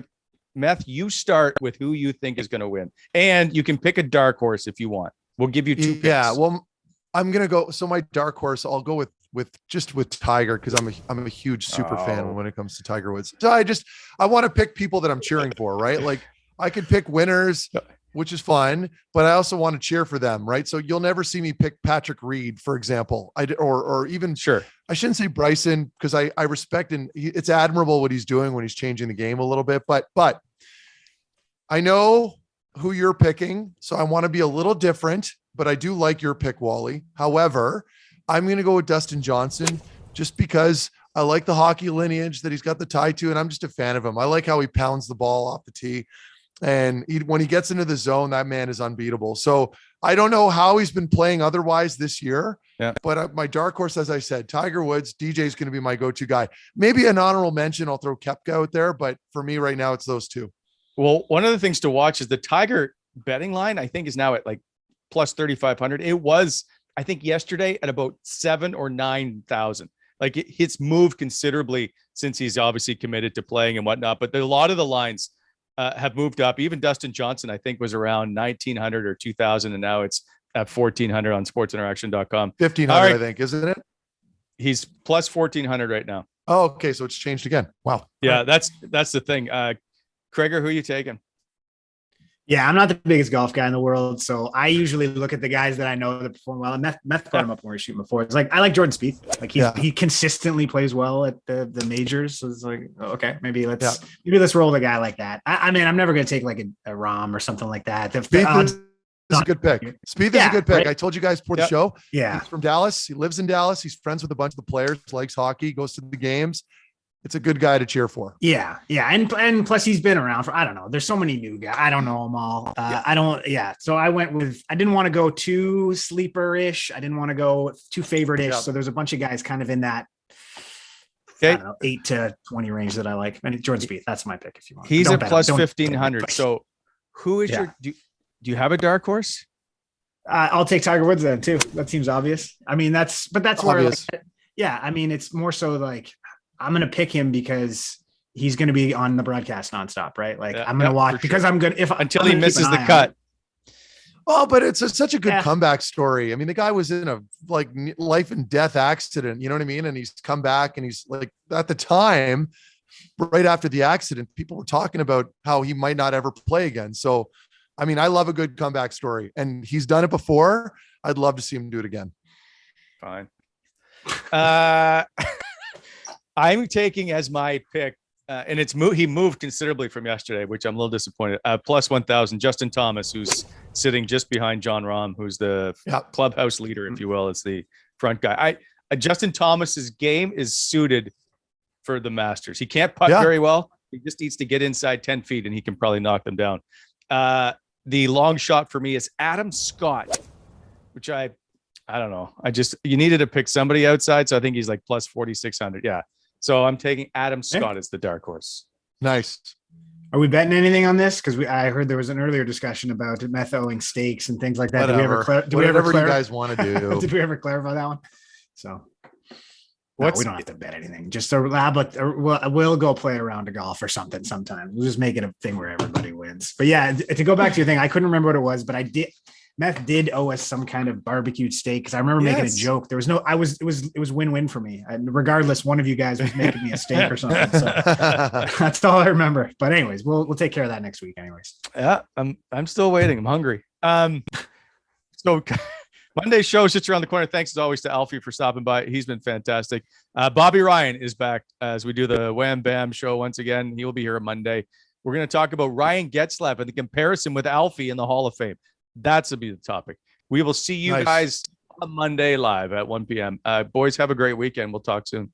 Meth, you start with who you think is gonna win, and you can pick a dark horse if you want. We'll give you two picks. Well, I'm gonna go, so my dark horse, I'll go with Tiger, because I'm a huge super fan when it comes to Tiger Woods. So I want to pick people that I'm cheering for, right? Like I could pick winners, which is fun, but I also want to cheer for them, right? So you'll never see me pick Patrick Reed, for example. Or even I shouldn't say Bryson, because I respect, and it's admirable what he's doing when he's changing the game a little bit, but I know who you're picking, so I want to be a little different, but I do like your pick, Wally. However, I'm going to go with Dustin Johnson, just because I like the hockey lineage that he's got the tie to, and I'm just a fan of him. I like how he pounds the ball off the tee, and when he gets into the zone, that man is unbeatable. So I don't know how he's been playing otherwise this year, but my dark horse, as I said, Tiger Woods. DJ is going to be my go-to guy. Maybe an honorable mention, I'll throw Koepka out there, but for me right now, it's those two. Well, one of the things to watch is the Tiger betting line, I think, is now at like plus 3,500. It was, I think, yesterday at about 7,000 or 9,000. Like it's moved considerably since he's obviously committed to playing and whatnot. But a lot of the lines have moved up. Even Dustin Johnson, I think, was around 1,900 or 2,000, and now it's at 1,400 on sportsinteraction.com. 1,500, I think, isn't it? He's plus 1,400 right now. Oh, okay, so it's changed again. Wow. Yeah, that's the thing. Craiger, who are you taking? Yeah, I'm not the biggest golf guy in the world, so I usually look at the guys that I know that perform well. And Meth brought him up when we were shooting before. It's like, I like Jordan Spieth. Like he consistently plays well at the majors. So it's like, maybe let's roll with a guy like that. I mean, I'm never going to take like a Rahm or something like that. Spieth is a good pick. Spieth is a good pick. Right? I told you guys before the show. Yeah, he's from Dallas. He lives in Dallas. He's friends with a bunch of the players. Likes hockey. Goes to the games. It's a good guy to cheer for. Yeah. And plus he's been around for, I don't know. There's so many new guys. I don't know them all. So I didn't want to go too sleeper-ish. I didn't want to go too favorite-ish. Yeah. So there's a bunch of guys kind of in that, 8 to 20 range that I like. And Jordan Spieth, that's my pick if you want. He's at plus 1,500. So who is do you have a dark horse? I'll take Tiger Woods then too. That seems obvious. I mean, that's obvious. Where, I mean, it's more so like, I'm going to pick him because he's going to be on the broadcast nonstop, right? Like I'm going to watch because I'm good until he misses the cut. Oh, but it's such a good comeback story. I mean, the guy was in a like life and death accident, you know what I mean? And he's come back, and he's like, at the time, right after the accident, people were talking about how he might not ever play again. So, I mean, I love a good comeback story, and he's done it before. I'd love to see him do it again. Fine. I'm taking as my pick And he moved considerably from yesterday, which I'm a little disappointed. Plus 1,000, Justin Thomas, who's sitting just behind John Rahm, who's the clubhouse leader, if you will. It's the front guy. Justin Thomas's game is suited for the Masters. He can't putt very well. He just needs to get inside 10 feet and he can probably knock them down. The long shot for me is Adam Scott, which I don't know. You needed to pick somebody outside. So I think he's like plus 4,600. Yeah. So I'm taking Adam Scott as the dark horse. Nice. Are we betting anything on this? Because I heard there was an earlier discussion about Meth owing stakes and things like that. Whatever. Did we ever you guys want to do? Did we ever clarify that one? So we don't have to bet anything. Just we'll go play a round of golf or something sometime. We'll just make it a thing where everybody wins. But yeah, to go back to your thing, I couldn't remember what it was, but Meth did owe us some kind of barbecued steak because I remember making a joke. There was no, it was win-win for me. And regardless, one of you guys was making me a steak or something. So that's all I remember. But anyways, we'll take care of that next week. Anyways. Yeah, I'm still waiting. I'm hungry. So Monday's show is just around the corner. Thanks as always to Alfie for stopping by. He's been fantastic. Bobby Ryan is back as we do the Wham Bam show once again. He will be here on Monday. We're going to talk about Ryan Getzlaf and the comparison with Alfie in the Hall of Fame. That's will be the topic. We will see you guys on Monday live at 1 p.m. Boys, have a great weekend. We'll talk soon.